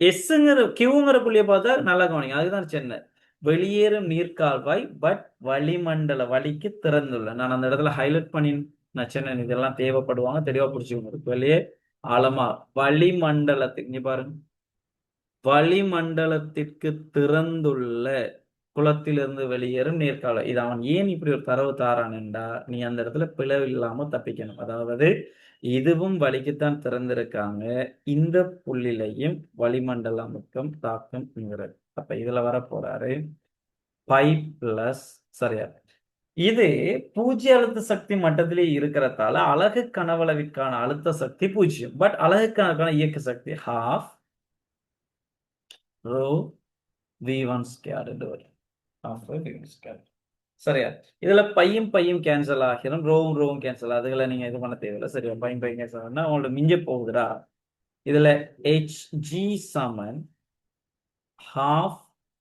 எஸ்ங்கிற கியூங்கிற புள்ளியை பார்த்தா நல்லா கவனிங்க. அதுதான் சென்னை வெளியேறும் நீர்க்கால்வாய் பட் வளிமண்டல வலிக்கு திறந்துள்ள. நான் அந்த இடத்துல ஹைலைட் பண்ணி நான் சென்னை இதெல்லாம் தேவைப்படுவாங்க, தெளிவா புடிச்சுக்கோங்க. வெளியே ஆழமா வளிமண்டலத்துக்கு இங்க பாருங்க, வளிமண்டலத்திற்கு திறந்துள்ள குளத்திலிருந்து வெளியேறும் நீர்க்கால்வாய். இது அவன் ஏன் இப்படி ஒரு தரவு தாரான்டா, நீ அந்த இடத்துல பிளவு இல்லாம தப்பிக்கணும். அதாவது இதுவும் வலிக்குத்தான் திறந்திருக்காங்க, இந்த புள்ளிலையும் வளிமண்டல அமுக்கம் தாக்கும்ங்கிறது. அப்ப இதுல வர போறாரு பை பிளஸ் சரியா. இது பூஜ்ய அழுத்த சக்தி மட்டத்திலே இருக்கிறதால அலகு கனவளவிற்கான அழுத்த சக்தி 0. பட் அலகு கணக்கான இயக்க சக்தி half rho V1 squared என்று வரும். சரியா. இதுல பையும் கேன்சல் ஆகிரும், ரோவும் கேன்சல். அதுகளை நீங்க இது பண்ண தேவையில்லை சரியா. பையும் கேன்சல் ஆனா உங்களோட மிஞ்ச போகுதுடா. இதுல HG சமன் half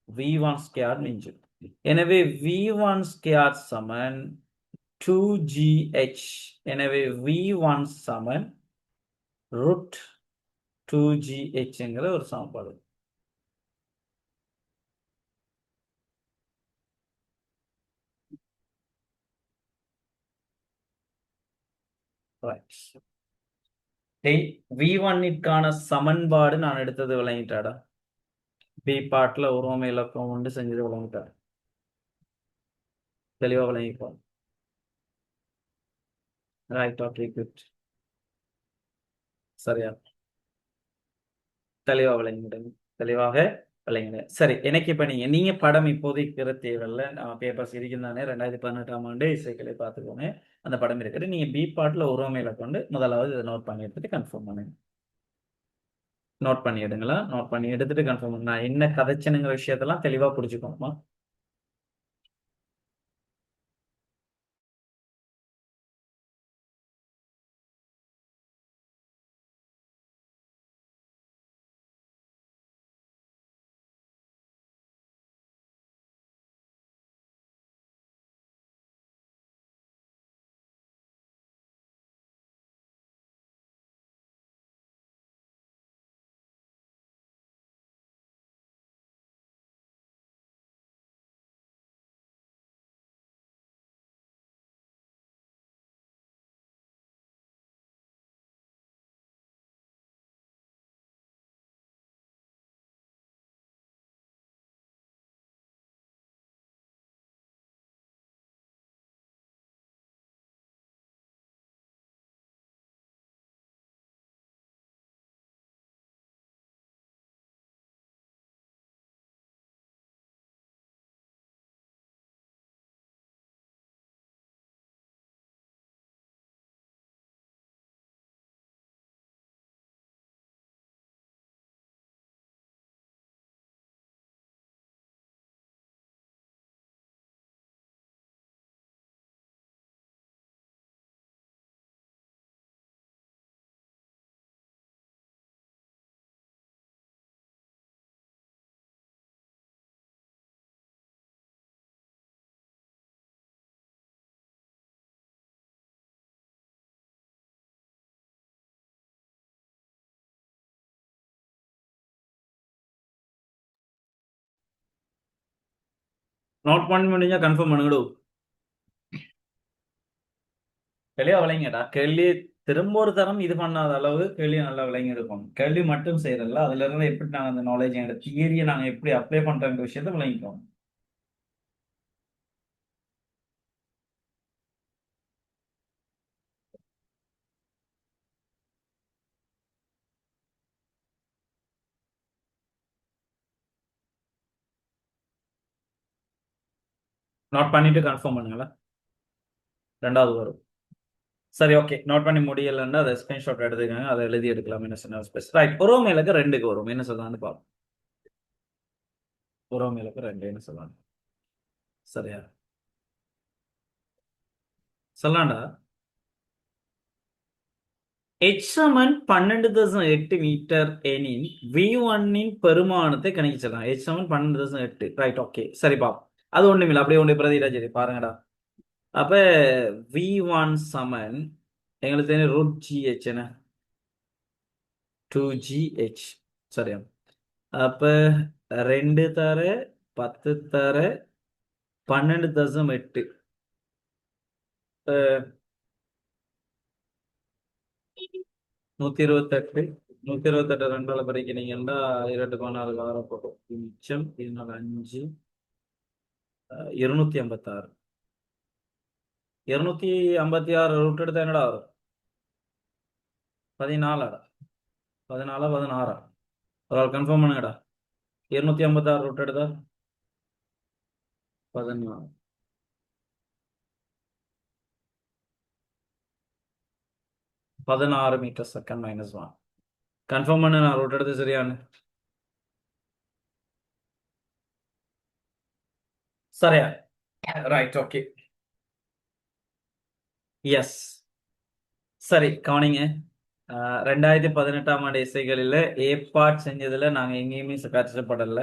V1 squared மிஞ்சும். எனவே V1 squared சமன் 2GH. எனவே V1 சமன் root 2GHங்கிற ஒரு சமன்பாடு. V1ற்கான சமன்பாடு நான் எடுத்தது விளங்கிட்டாடா. பி பாட்டுல உருவமை இலக்கம் உண்டு செஞ்சது விளங்கிட்டாரு. தெளிவா விளங்கிப்போம். Right, okay, good. சரியா, தெளிவா தெளிவாக விளங்கிட. சரி, எனக்கு இப்ப நீங்க படம் இப்போதைக்கு தேவையில்லை. பேப்பர்ஸ் இருக்கும் தானே, 2018ஆம் ஆண்டு இசைக்களை பார்த்துக்கோங்க. அந்த படம் இருக்குது. நீங்க பி பாட்டுல உருவமையில கொண்டு முதலாவது இதை நோட் பண்ணி எடுத்துட்டு கன்ஃபார்ம் பண்ணுங்க. நோட் பண்ணி எடுங்களா. நோட் பண்ணி எடுத்துட்டு கன்ஃபார்ம் பண்ண. நான் என்ன கதைச்சனுங்கிற விஷயத்தெல்லாம் தெளிவா புரிஞ்சுக்கோமா. நோட் பண்ண முடிஞ்சா கன்ஃபார்ம் பண்ணுங்கடோ. தெளிவா விளைங்கடா. கேள்வி திரும்ப ஒரு தரம் இது பண்ணாத அளவு கேள்வி நல்லா விளங்கி இருக்கும். கேள்வி மட்டும் செய்யறதில்ல, அதுல இருந்து எப்படி நாங்க அந்த நாலேஜ் எங்க தியரியை நாங்க எப்படி அப்ளை பண்றோன்ற விஷயத்த விளங்கிக்கோம். நோட் பண்ணிட்டு கன்ஃபார்ம் பண்ணுங்களா. ரெண்டாவது வரும். சரி, ஓகே. நோட் பண்ணி முடியலைன்னா அதை ஸ்கிரீன்ஷாட் எடுத்துக்கோங்க, அதை எழுதி எடுக்கலாம். என்ன சொன்ன ஸ்பெஸ் ரைட். உறவுமையிலுக்கு 2க்கு வரும். என்ன சொல்லலாம்னு பார்ப்போம். உறவுமையிலுக்கு 2 என்ன சொல்லலாம். சரியா சொல்லலாம்டா. h சமன் 12.8 மீட்டர் எனின் v1-இன் பெருமானத்தை கணிக்கலாம். h சமன் 12.8. Right, okay. சரி பாப்போம். அது ஒண்ணுமில்லை, அப்படியே ஒன்று பிரதிடா. சரி பாருங்கடா. அப்ப v1 சமன் எங்களுக்கு தெரியும் ரூட் gh என்ன 2gh. சரியா. அப்ப 2 தர 10 தர 12.8. 128. 128 2ஆல பெருக்கினீங்கன்னா 2 16 6 போகும். மிச்சம் 5 256. 256 ரூட் எடுத்தா என்னடா வரும்? 14. 14 16. ஒரு ஆள் கன்ஃபார்ம் பண்ணுங்கடா. 256 ரூட் எடுத்தா 14. 16 மீட்டர் செகண்ட் -1. கன்ஃபார்ம் பண்ணு, நான் ரூட் எடுத்து சரியானு. சரியா. Right, okay. எஸ். சரி கவனிங்க. 2018ஆம் ஆண்டு இசைகளில் ஏ பார்ட் செஞ்சதுல நாங்க எங்கேயுமே கஷ்டப்படல.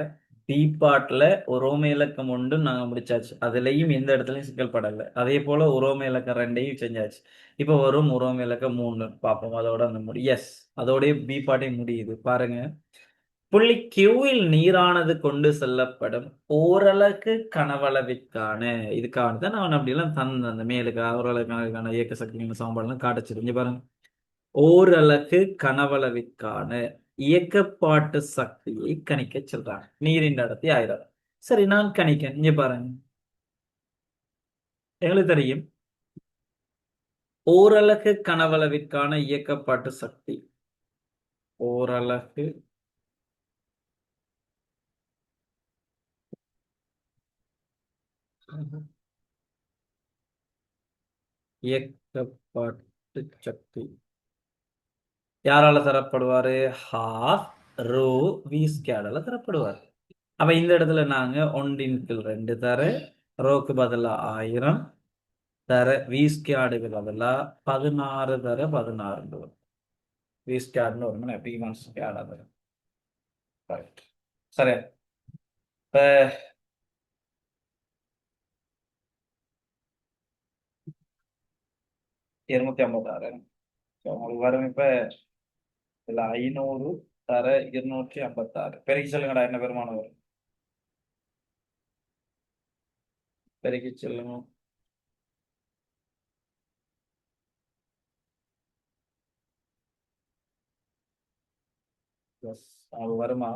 பி பார்ட்ல உரோம இலக்கம் ஒன்று நாங்க முடிச்சாச்சு. அதுலயும் எந்த இடத்துலயும் சிக்கல் படல. அதே போல உரோம இலக்கம் 2ஐயும் செஞ்சாச்சு. இப்போ வரும் உரோம இலக்கம் 3 பார்ப்போம். அதோட அந்த எஸ், அதோடய பி பார்ட்டையும் முடியுது. பாருங்க. புள்ளி கியூவில் நீரானது கொண்டு செல்லப்படும் ஓரலகு கனவளவிற்கான இதுக்கான தான் நான் அப்படிலாம் தந்த அந்த மேலுக்கு ஓரளவுக்கான இயக்க சக்தியான சமன்பாடுலாம் காட்டச்சிருங்க. பாருங்க. ஓரலகு கனவளவிற்கான இயக்கப்பாட்டு சக்தியை கணிக்க சொல்றாங்க. நீரின் அடர்த்தி 1000. சரி, நான் கணிக்க இங்க பாருங்க. எங்களுக்கு தெரியும் ஓரலகு கனவளவிற்கான இயக்கப்பாட்டு சக்தி. ஓரலகு இயக்கப்பாட்டு சக்தி யாரால தரப்படுவாரு? ½ ரோ வி ஸ்கேடால தரப்படுவார். அப்ப இந்த இடத்துல நாங்க 1/2 தர ரோக்கு பதிலா 1000 தர வி ஸ்கேடுக்கு பதிலா 16 தர 16 வி ஸ்கேட்னு ஒரு பி1 ஸ்கேட். அது ரைட். சரி. இப்ப 256 உங்களுக்கு வரும். இப்ப இதுல 500 தர 256 பெருக்கி சொல்லுங்கடா. என்ன பெருமானம் வரும்? பெருக்கி சொல்லுங்க. அது வருமா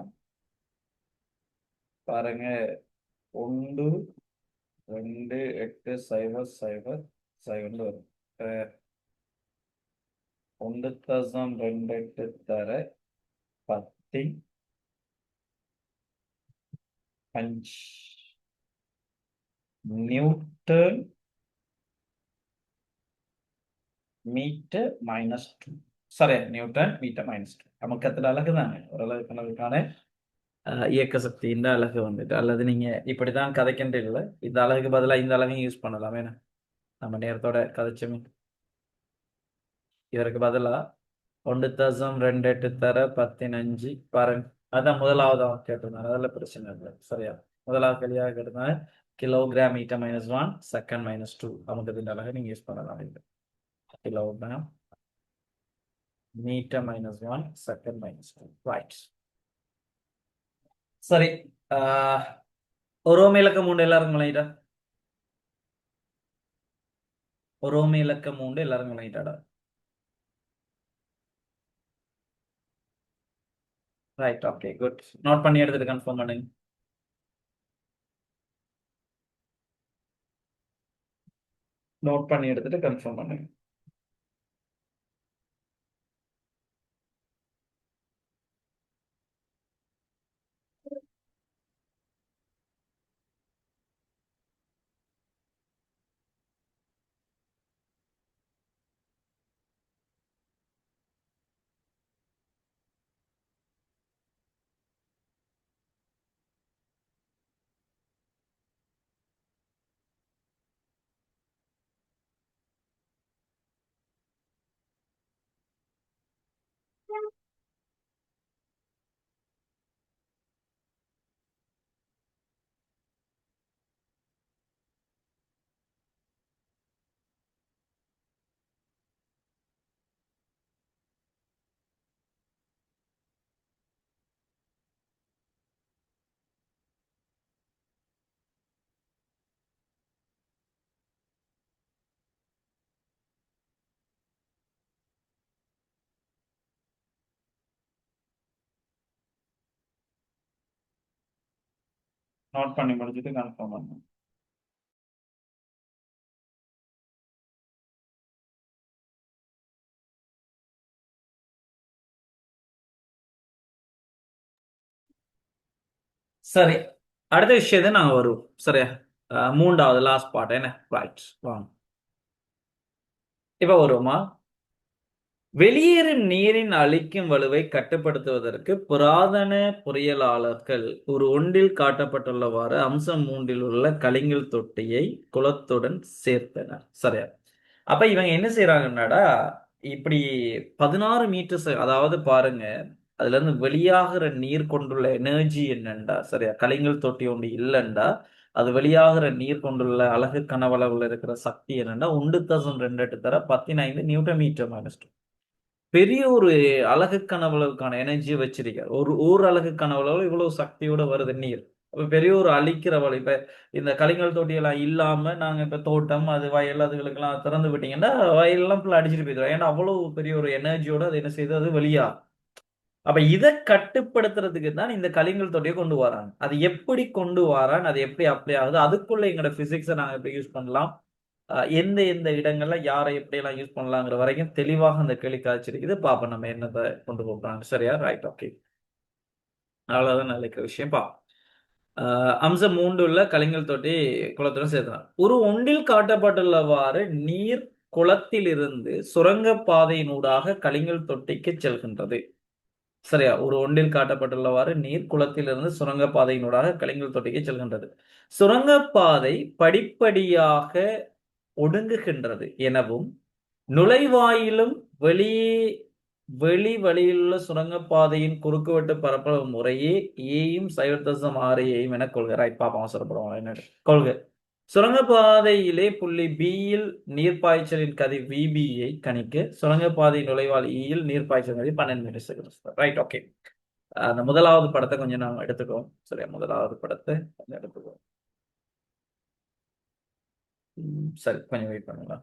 பாருங்க. 1 2 8 0 0 0 வரும். 1,208 தர 10 5 நியூட்டன் மீட்டர் -2. சரி, நியூட்டன் மீட்டர் -2 நமக்கு அதுல அழகு தானே. ஓரளவுக்கான இயக்க சக்தி இந்த அலகு வந்துட்டு, அல்லது நீங்க இப்படிதான் கதைக்கின்ற இல்லை, இந்த அலகுக்கு பதிலாக இந்த அலகையும் யூஸ் பண்ணலாம். வேணும் நம்ம நேரத்தோட கதைச்சமே. இதற்கு பதிலா 1,208 தர 10 பாருங்க. அதான் முதலாவது அவங்க கேட்டிருந்தாங்க. அதில் பிரச்சனை இல்லை. சரியா. முதலாவது கேள்வியாக கேட்டிருந்தாங்க கிலோகிராம் மீட்டர் -1 செகண்ட் -2 நமக்கு இந்த அலகை நீங்க யூஸ் பண்ணலாம். Kilogram metre -1 second -2 right. சரி. ஒரோம இலக்கம் உண்டு எல்லாரும் விளங்கிட்டா? ஒரோம இலக்கம் உண்டு எல்லாரும் விளங்கிட்டாடா? Right, okay, good. நோட் பண்ணி எடுத்துட்டு கன்ஃபார்ம் பண்ணுங்க. நோட் பண்ணி எடுத்துட்டு கன்ஃபார்ம் பண்ணுங்க. நோட் பண்ணி முடிச்சுட்டு கன்ஃபார்ம் பண்ணுங்க. சரி, அடுத்த விஷயத்தை நாங்க வருவோம். சரியா? மூன்றாவது லாஸ்ட் பார்ட் என்ன? ரைட், வாங்க. இப்ப வருவோமா? வெளியேறும் நீரின் அழிக்கும் வலுவை கட்டுப்படுத்துவதற்கு புராதன பொறியியலாளர்கள் ஒரு ஒன்றில் காட்டப்பட்டுள்ளவாறு அம்சம் 3 உள்ள கலிங்கல் தொட்டியை குளத்துடன் சேர்த்தனர். சரியா? அப்ப இவங்க என்ன செய்யறாங்கன்னாடா, இப்படி 16 மீட்டர்ஸ், அதாவது பாருங்க, அதுல இருந்து வெளியாகிற நீர் கொண்டுள்ள எனர்ஜி என்னண்டா, சரியா, கலிங்கல் தொட்டி ஒன்று இல்லைண்டா, அது வெளியாகிற நீர் கொண்டுள்ள அலகு கனவளவுல இருக்கிற சக்தி என்னன்னா 1.28 தர 15 நியூட்டன் மீட்டர் மைனஸ். பெரிய ஒரு அலகு கனவுக்கான எனர்ஜியை வச்சிருக்காரு. ஒரு அலகு கனவுல இவ்வளவு சக்தியோட வருது நீர். அப்ப பெரிய ஒரு அழிக்கிற வழி. இப்ப இந்த கலிங்கல் தொட்டியெல்லாம் இல்லாம நாங்க இப்ப தோட்டம், அது வயல், அதுகளுக்கெல்லாம் திறந்து விட்டீங்கன்னா வயல்லாம் ஃபுல்லா அடிச்சிட்டு போயிடும். ஏன்னா அவ்வளவு பெரிய ஒரு எனர்ஜியோட அது என்ன செய்யுது, அது வெளியா. அப்ப இதை கட்டுப்படுத்துறதுக்கு தான் இந்த கலிங்கல் தொட்டியை கொண்டு வராங்க. அது எப்படி கொண்டு வரான், அது எப்படி அப்ளை ஆகுது, அதுக்குள்ள எங்களோட பிசிக்ஸை நாங்க எப்படி யூஸ் பண்ணலாம், எந்த எந்த இடங்கள்ல யாரை எப்படியெல்லாம் யூஸ் பண்ணலாங்கிற வரைக்கும் தெளிவாக அந்த கேள்வி காய்ச்சிருக்குது. பாப்போம் நம்ம என்னத்தை கொண்டு போறாங்க. சரியா? Right, okay. அவ்வளவுதான் நினைக்கிற விஷயம். அம்சம் 3 உள்ள கலிங்கல் தொட்டி குளத்துடன் சேர்த்தனர். ஒரு ஒன்றில் காட்டப்பட்டுள்ளவாறு நீர் குளத்திலிருந்து சுரங்கப் பாதையினூடாக கலிங்கல் தொட்டிக்கு செல்கின்றது. சரியா? ஒரு ஒன்றில் காட்டப்பட்டுள்ளவாறு நீர் குளத்திலிருந்து சுரங்கப் பாதையினூடாக கலிங்கல் தொட்டிக்கு செல்கின்றது. சுரங்கப் பாதை படிப்படியாக ஒடுங்குகின்றது எனவும், நுழைவாயிலும் வெளியே வெளி வழியிலுள்ள சுரங்கப்பாதையின் குறுக்குவெட்டு பரப்பளவு முறையே ஏயும் 0.6 ஏயும் என கொள்க. ரைட், பாப்போம், அவசரப்படுவோம். என்ன கொள்க? சுரங்கப்பாதையிலே புள்ளி B யில் நீர்ப்பாய்ச்சலின் கதிர் VB யை கணிக்க சுரங்கப்பாதை நுழைவாயில் E யில் நீர்ப்பாய்ச்சல் கதிர் 12 மீட்டர் செகண்ட். Right, okay. அந்த முதலாவது படத்தை கொஞ்சம் நாம எடுத்துக்கோம். சரியா? முதலாவது படத்தை கொஞ்சம் எடுத்துக்கோம். சரி, கொஞ்சம் வெயிட் பண்ணுங்க.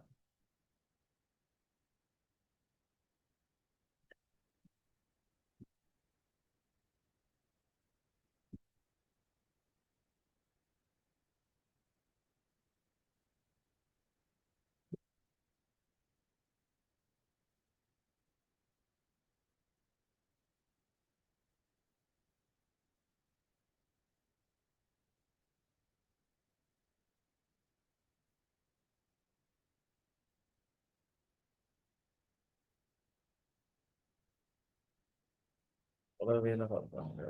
உளவியல பார்ப்பாங்க.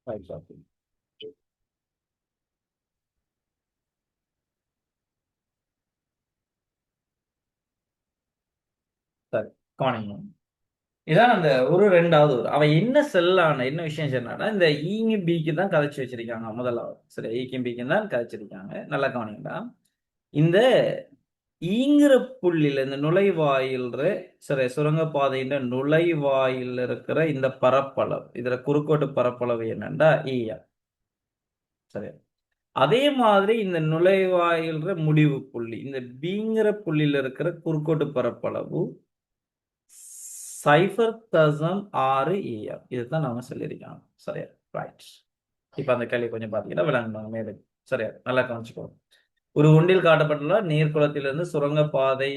Right, okay. சரி, கவனிங்க. இதான் அந்த ஒரு ரெண்டாவது ஒரு அவன் என்ன செல்லான என்ன விஷயம் சொன்னான்னா இந்த ஈங்க பிக்கு தான் கதைச்சு வச்சிருக்காங்க முதலாவது. சரி, ஈக்கும் பிக்கும் தான் கதைச்சிருக்காங்க. நல்லா கவனிங்கடா. இந்த ஈங்கிற புள்ளியில இந்த நுழைவாயில்ற சரி சுரங்கப்பாதையின் நுழைவாயில் இருக்கிற இந்த பரப்பளவு இதுல குறுக்கோட்டு பரப்பளவு என்னண்டா ஈயா. சரி, அதே மாதிரி இந்த நுழைவாயில்ற முடிவு புள்ளி இந்த பிங்கிற புள்ளியில இருக்கிற குறுக்கோட்டு பரப்பளவு 0.6 EM. இதுதான் நாம சொல்லியிருக்காங்க. சரியா, ரைட். இப்ப அந்த கேள்வி கொஞ்சம் பாத்தீங்கன்னா விளங்குனாங்க மேலும். சரியா, நல்லா கவனிச்சுக்கோங்க. ஒரு ஒன்றில் காட்டப்பட்டுள்ள நீர்க்குளத்திலிருந்து சுரங்கப்பாதை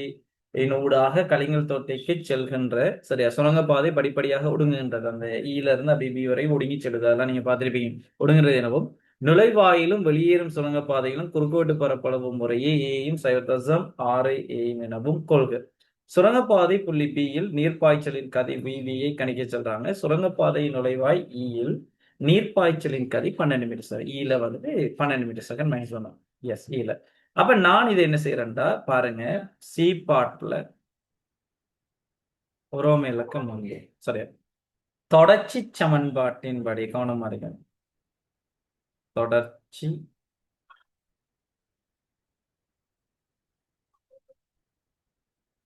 ஊடாக கலிங்கல் தோட்டைக்கு செல்கின்ற சரியா சுரங்கப்பாதை படிப்படியாக ஒடுங்குகின்றது. அந்த ஈல இருந்து அப்படி பி வரை ஒடுங்கி செல்லுது. அதெல்லாம் நீங்க பார்த்திருப்பீங்க. ஒடுங்குறது எனவும் நுழைவாயிலும் வெளியேறும் சுரங்கப்பாதையிலும் குறுக்கோட்டு பரப்பளவு முறையே ஏயும் 0.6 ஏயும் எனவும் கொள்க. சுரங்கப்பாதை புள்ளி பியில் நீர்ப்பாய்ச்சலின் கதி விவியை கணிக்க சொல்றாங்க. சுரங்கப்பாதை நுழைவாய் ஈயில் நீர்ப்பாய்ச்சலின் கதி 12 மீட்டர் செகண்ட். ஈல வந்துட்டு 12 மீட்டர் செகண்ட் மைனஸ் பண்ணலாம். எஸ், ஈல. அப்ப நான் இதை என்ன செய்யறேன்டா பாருங்க, சி பாட்ல உரோம இலக்கம் 1 சரியா தொடர்ச்சி சமன்பாட்டின்படி கவனமா இருங்க. தொடர்ச்சி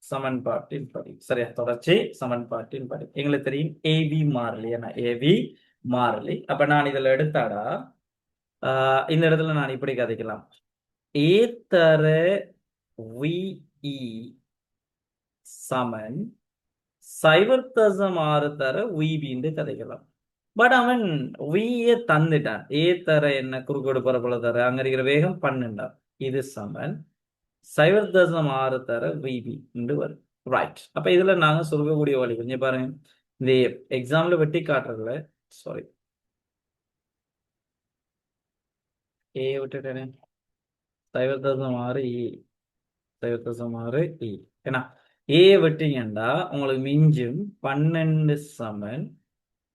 சமன்பாட்டின்படி சரியா தொடர்ச்சி சமன்பாட்டின்படி எங்களுக்கு தெரியும் ஏவி மாறிலி. ஏன்னா ஏவி மாறிலி. அப்ப நான் இதுல எடுத்தாடா இந்த இடத்துல நான் இப்படி கதைக்கலாம். ஏ தர விஇ சமன் 0.6 தர விபின்னு கதைக்கலாம். பட் அவன் விஏ தந்துட்டான். ஏ தர என்ன குறுக்கோடு பரப்பளவு தர அங்க இருக்கிற வேகம் 12. இது சமன் 0.6 தர விபி வரும். ரைட். அப்ப இதுல நாங்க சொல்லக்கூடிய வழி கொஞ்சம் பாருங்க. இந்த எக்ஸாம்ல வெட்டி காட்டுறதுல சாரி ஏ விட்டுட்டேனே 0.6 இ 0.6 இ ஏன்னா ஏ வெட்டிங்கண்டா உங்களுக்கு மிஞ்சும் 12 சமன்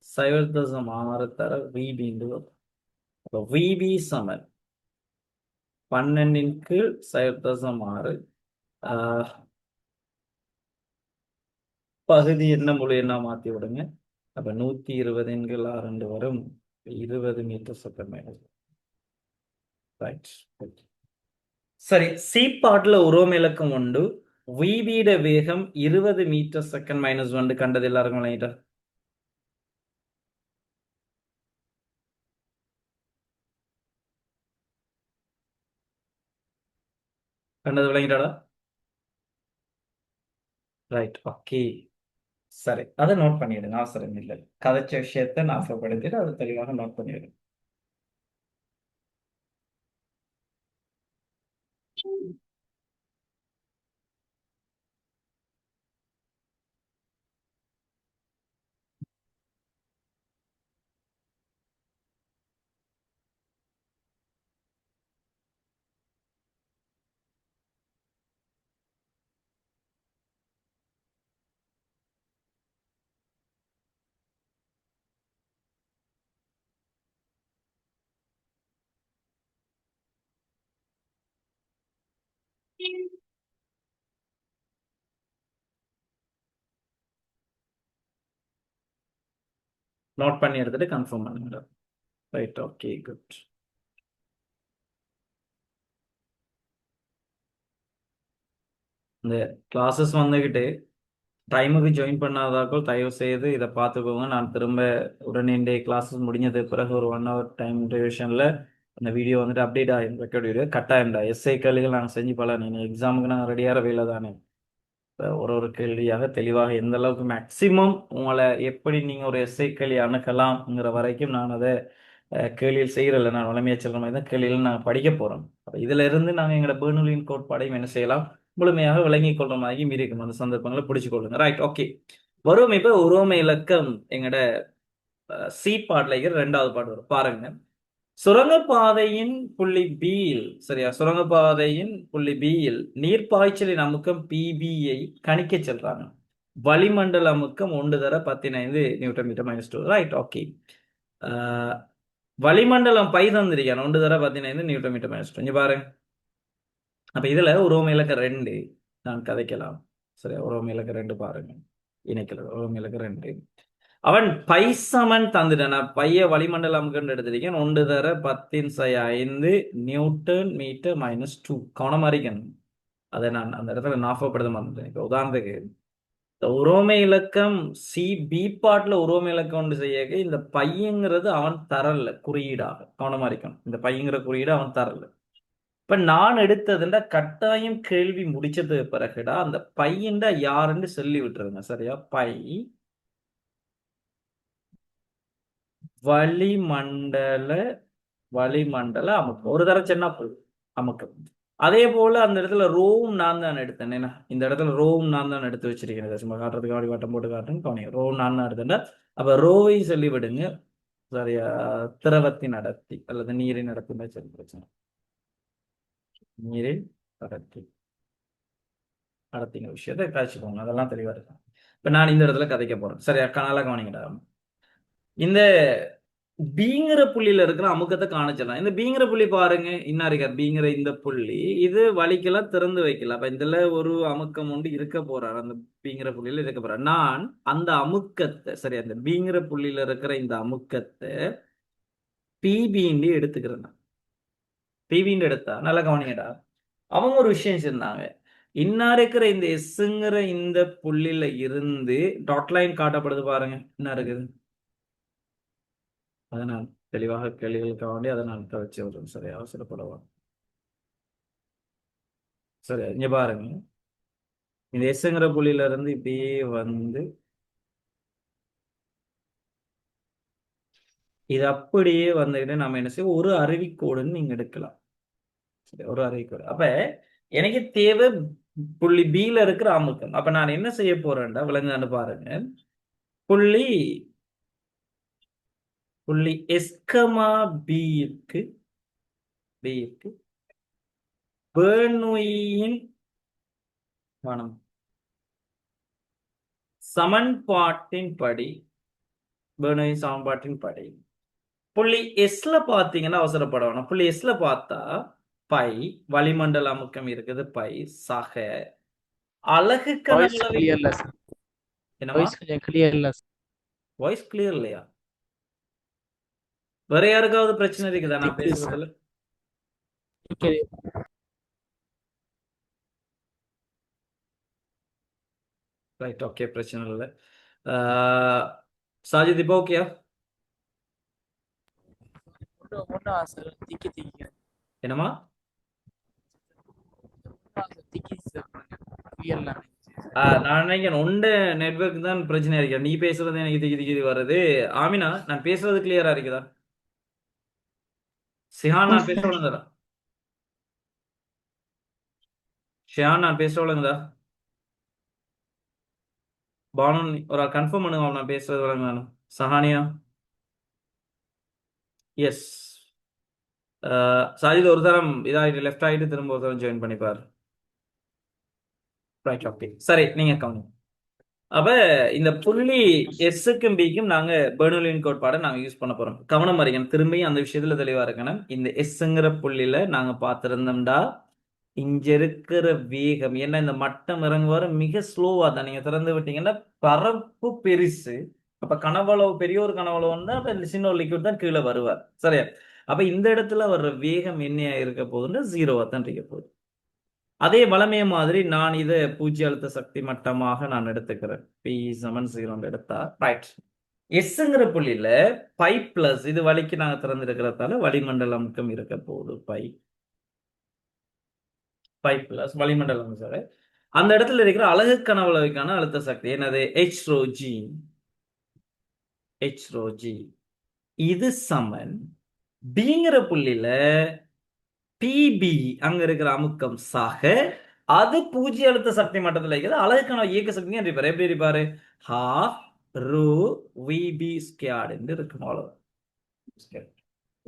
0.6 தர விபி வரும். அப்ப விபி சமன் 12 கீழ் 0.6 பகுதி என்ன முழு என்ன மாத்தி விடுங்க. அப்ப 120 கீழ் 6 வரும் 20 மீட்டர் செகண்ட். ரைட். சரி, சி பாட்ல உரோம இலக்கம் உண்டு. விபிட வேகம் 20 மீட்டர் செகண்ட் -1 கண்டது எல்லாருக்கும் விளங்கிட்டா? கண்டது விளங்கிட்டாடா? Right, okay. சரி, அதை நோட் பண்ணிடுங்க. அவசரம் இல்லை. கதைச்ச விஷயத்தை நாசப்படுத்திட்டு அதை தெளிவாக நோட் பண்ணிடுங்க. நோட் பண்ணி எடுத்துட்டு கன்ஃபார்ம் பண்ணுங்க. Right, okay, good. இந்த கிளாஸஸ் வந்துக்கிட்டு டைமுக்கு ஜாயின் பண்ணாதாக்கள் தயவு செய்து இதை பார்த்துக்கோங்க. நான் திரும்ப உடனே கிளாஸஸ் முடிஞ்சது பிறகு ஒரு 1 hour டைம் டியூரேஷனில் அந்த வீடியோ வந்துட்டு அப்டேட் ஆகும். Record video கட்டாயம்டா. எஸ்ஐ கேள்விகள் நாங்கள் செஞ்சு நீங்கள் எக்ஸாமுக்கு நாங்கள் ரெடியாக வேலை தானே. ஒரு கேள்வியாக தெளிவாக எந்த அளவுக்கு மேக்சிமம் உங்களை எப்படி நீங்கள் ஒரு எஸ்ஐ கேள்வி அணுக்கலாம்ங்கிற வரைக்கும் நான் அதை கேள்வியில் செய்கிறதில்ல. நான் வளமையாக சொல்கிற மாதிரி தான் கேள்வியில் நாங்கள் படிக்க போகிறோம். அப்போ இதில் இருந்து நாங்கள் எங்களோட பேர்னொலியின் கோட்பாடையும் என்ன செய்யலாம் முழுமையாக விளங்கிக் கொள்ற மாதிரி இருக்கும். அந்த சந்தர்ப்பங்களை பிடிச்சு கொள்ளுங்க. Right, okay. வரும் இப்ப உரோம இலக்கம் எங்கட சி பாட்ல இருக்கிற 2வது பாட்டு வரும் பாருங்க. சுரங்கப்பாதையின் புள்ளி பியில் சரியா சுரங்கப்பாதையின் புள்ளி பியில் நீர்ப்பாய்ச்சலின் அமுக்கம் பிபியை கணிக்க செல்றாங்க. வளிமண்டல அமுக்கம் 1 தர 15 நியூட்டன் மீட்டர் -2. Right, okay. வளிமண்டலம் பை தந்திருக்கான் 1 தர 15 நியூட்டன் மீட்டர் மைனஸ் 2. இங்க பாருங்க. அப்ப இதுல உரோம இலக்க 2 நான் கதைக்கலாம். சரி, உரோம இலக்க 2 பாருங்க. இணைக்கிறது உரோம இலக்க 2. அவன் பை சமன் தந்துட்டான். பைய வளிமண்டலம் எடுத்திருக்கேன் 1 தர 10⁵ நியூட்டன் மீட்டர் மைனஸ் 2. கவனமா இருக்கணும். அதை நான் அந்த இடத்துல ஞாபகப்படுத்த மாட்டேன். இப்போ உதாரணத்துக்கு இந்த உரோம இலக்கம் சி பி பாட்ல உரோம இலக்கம் ஒன்று செய்ய இந்த பையங்கிறது அவன் தரல குறியீடாக. கவனமா இருக்கணும். இந்த பையங்கிற குறியீடு அவன் தரல. இப்ப நான் எடுத்ததுண்டா கட்டாயம் கேள்வி முடிச்சதுக்கு பிறகுடா அந்த பையன்டா யாருன்னு சொல்லி விட்டுருங்க. சரியா? பை வளிமண்டல வளிமண்டல அமுக்கம். ஒரு தர சின்ன அமுக்கம். அதே போல அந்த இடத்துல ரோவும் நான் தான் எடுத்தேன். என்ன இந்த இடத்துல ரோவும் நான் தான் எடுத்து வச்சிருக்கேன். சும்மா காட்டுறதுக்கு அப்படி வட்டம் போட்டு காட்டுன்னு கவனிங்க. ரோவும் நான் தான் எடுத்தேன்டா. அப்ப ரோவை சொல்லி விடுங்க. சரியா? திரவத்தின் அடர்த்தி அல்லது நீரின் அடர்த்தி சொல்லி பிரச்சனை. நீரின் அடர்த்தி அடர்த்திங்கிற விஷயத்தை காய்ச்சிக்கோங்க. அதெல்லாம் தெளிவா இருக்கும். இப்ப நான் இந்த இடத்துல கதைக்க போறேன். சரியா? நல்லா கவனிங்கடா. இந்த பீங்கிற புள்ளியில இருக்கிற அமுக்கத்தை காணிச்சிடலாம். இந்த பீங்கிற புள்ளி பாருங்க. என்ன இருக்கார்? பீங்கிற இந்த புள்ளி இது வலிக்கலாம் திறந்து வைக்கலாம். அப்ப இதுல ஒரு அமுக்கம் உண்டு இருக்க போறார். அந்த பீங்கிற புள்ளியில இருக்க போறார். நான் அந்த அமுக்கத்தை சரி அந்த பீங்கிற புள்ளியில இருக்கிற இந்த அமுக்கத்தை பிபின்னு எடுத்துக்கிறேன். பிபின்னு எடுத்தா நல்லா கவனிங்கடா. அவங்க ஒரு விஷயம் சொன்னாங்க. இன்னா இருக்கிற இந்த எஸ்ங்கிற இந்த புள்ளியில இருந்து டாட் லைன் காட்டப்படுது பாருங்க. என்ன இருக்குது? அதை நான் தெளிவாக கேள்விகளுக்காக வேண்டி அதை நான் கழிச்சு வரும். சரி, அவசரப்படுவோம். சரி, இங்க பாருங்க. இந்த எஸ்ங்கிற புள்ளியில இருந்து இப்படியே வந்து இது அப்படியே வந்துட்டு நம்ம என்ன செய்வோம்? ஒரு அருவிக்கோடுன்னு நீங்க எடுக்கலாம். சரி, ஒரு அருவிக்கோடு. அப்ப எனக்கு தேவை புள்ளி பில இருக்கிற அமுக்கம். அப்ப நான் என்ன செய்ய போறேன்டா விளங்கான்னு பாருங்க. புள்ளி புள்ளி எஸ்கமா பிக்கு பெர்னூயின் மனம் சமன்பாட்டின்படி பெர்னூயின் சமன்பாட்டின்படி புள்ளி எஸ்ல பாத்தீங்கன்னா அவசரப்படணும். புள்ளி எஸ்ல பார்த்தா பை வளிமண்டல அமுக்கம் இருக்குது. பை சக அலகு வாய்ஸ் கனவளவு கிளியர் இல்ல சார். என்னமா? வாய்ஸ் கொஞ்சம் கிளியர் இல்ல சார். வாய்ஸ் கிளியர் இல்லையா? வேற யாருக்காவது பிரச்சனை இருக்குதா நான் கேக்குது சார். பேசுறதுல? கேக்குது. ரைட், ஓகே, பிரச்சனை இல்லை. சாஜித் இப்போ ஓகேயா? ஒண்ணா சார் திக்கி என்னமா? திக்கி சார் கிளியர் இல்ல. நான் நினைக்கிறேன் உண்ட நெட்வொர்க் தான் பிரச்சனையா இருக்கு. நீ பேசுறது எனக்கு திக்கி திக்கி வருது. ஆமினா நான் பேசுறது கிளியரா இருக்குதா? சிஹான் நான் பேச ஒழுங்குதா? ஷியான் நான் பேச ஒழுங்குதா? பானு ஒரு கன்ஃபார்ம் பண்ணுங்க நான் பேசுறது ஒழுங்கு. சஹானியா? எஸ். சாஜித் ஒரு தரம் இதாகிட்டு லெஃப்ட் ஆகிட்டு திரும்ப ஒரு தரம் ஜாயின் பண்ணிப்பார். ரைட், ஓகே, சரி, நீங்க கவனிங்க. அப்ப இந்த புள்ளி எஸ்ஸுக்கும் பிக்கும் நாங்க பெர்னூலியின் கோட்பாடை நாங்க யூஸ் பண்ண போறோம். கவனம் அறிக்கணும். திரும்பி அந்த விஷயத்துல தெளிவா இருக்கணும். இந்த எஸ்ங்கிற புள்ளியில நாங்க பார்த்திருந்தோம்டா இங்க இருக்கிற வேகம் என்ன இந்த மட்டம் இறங்குவாரு மிக ஸ்லோவா தான். நீங்க திறந்து விட்டீங்கன்னா பரப்பு பெருசு. அப்ப கனவளவு பெரிய ஒரு கனவளவு தான் அப்ப இந்த சின்ன ஒரு லிக்விட் தான் கீழே வருவார். சரியா? அப்ப இந்த இடத்துல வர்ற வேகம் என்னையா இருக்க போகுதுன்னா 0வா தான் இருக்க போகுது. அதே வளமைய மாதிரி நான் இதை பூஜ்ய அழுத்த சக்தி மட்டமாக நான் எடுத்துக்கிறேன். பி சமன் 0 எடுத்தா ரைட். எஸ்ங்கிற புள்ளியில பை பிளஸ் இது வலிக்கு நாங்க திறந்திருக்கிறதால வளிமண்டல அமுக்கம் இருக்க போகுது. பை பிளஸ் வளிமண்டலம் சார். அந்த இடத்துல இருக்கிற அலகு கனவளவுக்கான அழுத்த சக்தி என்னது? H rho g இது சமன் பிங்கிற புள்ளியில பிபி அங்க இருக்கிற அமுக்கம் சாக அது பூஜ்ய அழுத்த சக்தி மட்டத்தில் இருக்கிறது. அலகுக்கான இயக்க சக்தி இருப்பாரு. எப்படி இருப்பாரு? half rho vb squared என்று இருக்கும். அவ்வளவு.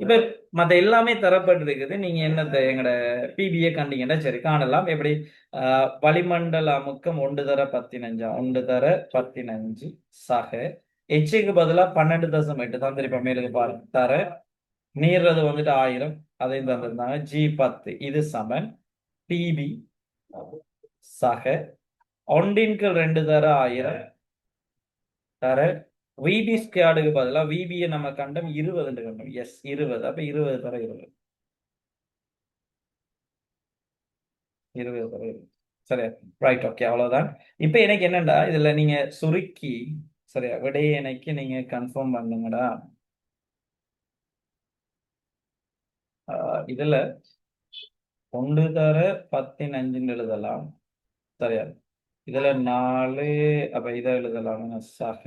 இப்ப மத்த எல்லாமே தரப்பட்டிருக்குது. நீங்க என்னத்தை எங்கட பிபிஏ கண்டீங்கன்னா சரி காணலாம். எப்படி வளிமண்டல அமுக்கம் 1 தர 15 சக எச்சுக்கு பதிலா 12.8 தான் திருப்பி மேலுக்கு பாருங்க தர நீர்றது வந்துட்டு 1000 அதையும் தந்திருந்தாங்க. G10 இது சமன் பிபி சக ஒன்றின்கள் 2 தர 1000 தர விபி ஸ்கொயர்டுக்கு பதிலா விபியை நம்ம கண்டம் 20 கண்டம். எஸ் 20. அப்ப 20 தர 20 தர 20. சரியா? ரைட், ஓகே, அவ்வளவுதான். இப்ப எனக்கு என்னண்டா இதுல நீங்க சுருக்கி சரியா விடையை எனக்கு நீங்க கன்ஃபார்ம் பண்ணுங்கடா. இதுல 1 தர 15 எழுதலாம். சரியா? இதுல 4 அப்ப இதை எழுதலாம். சக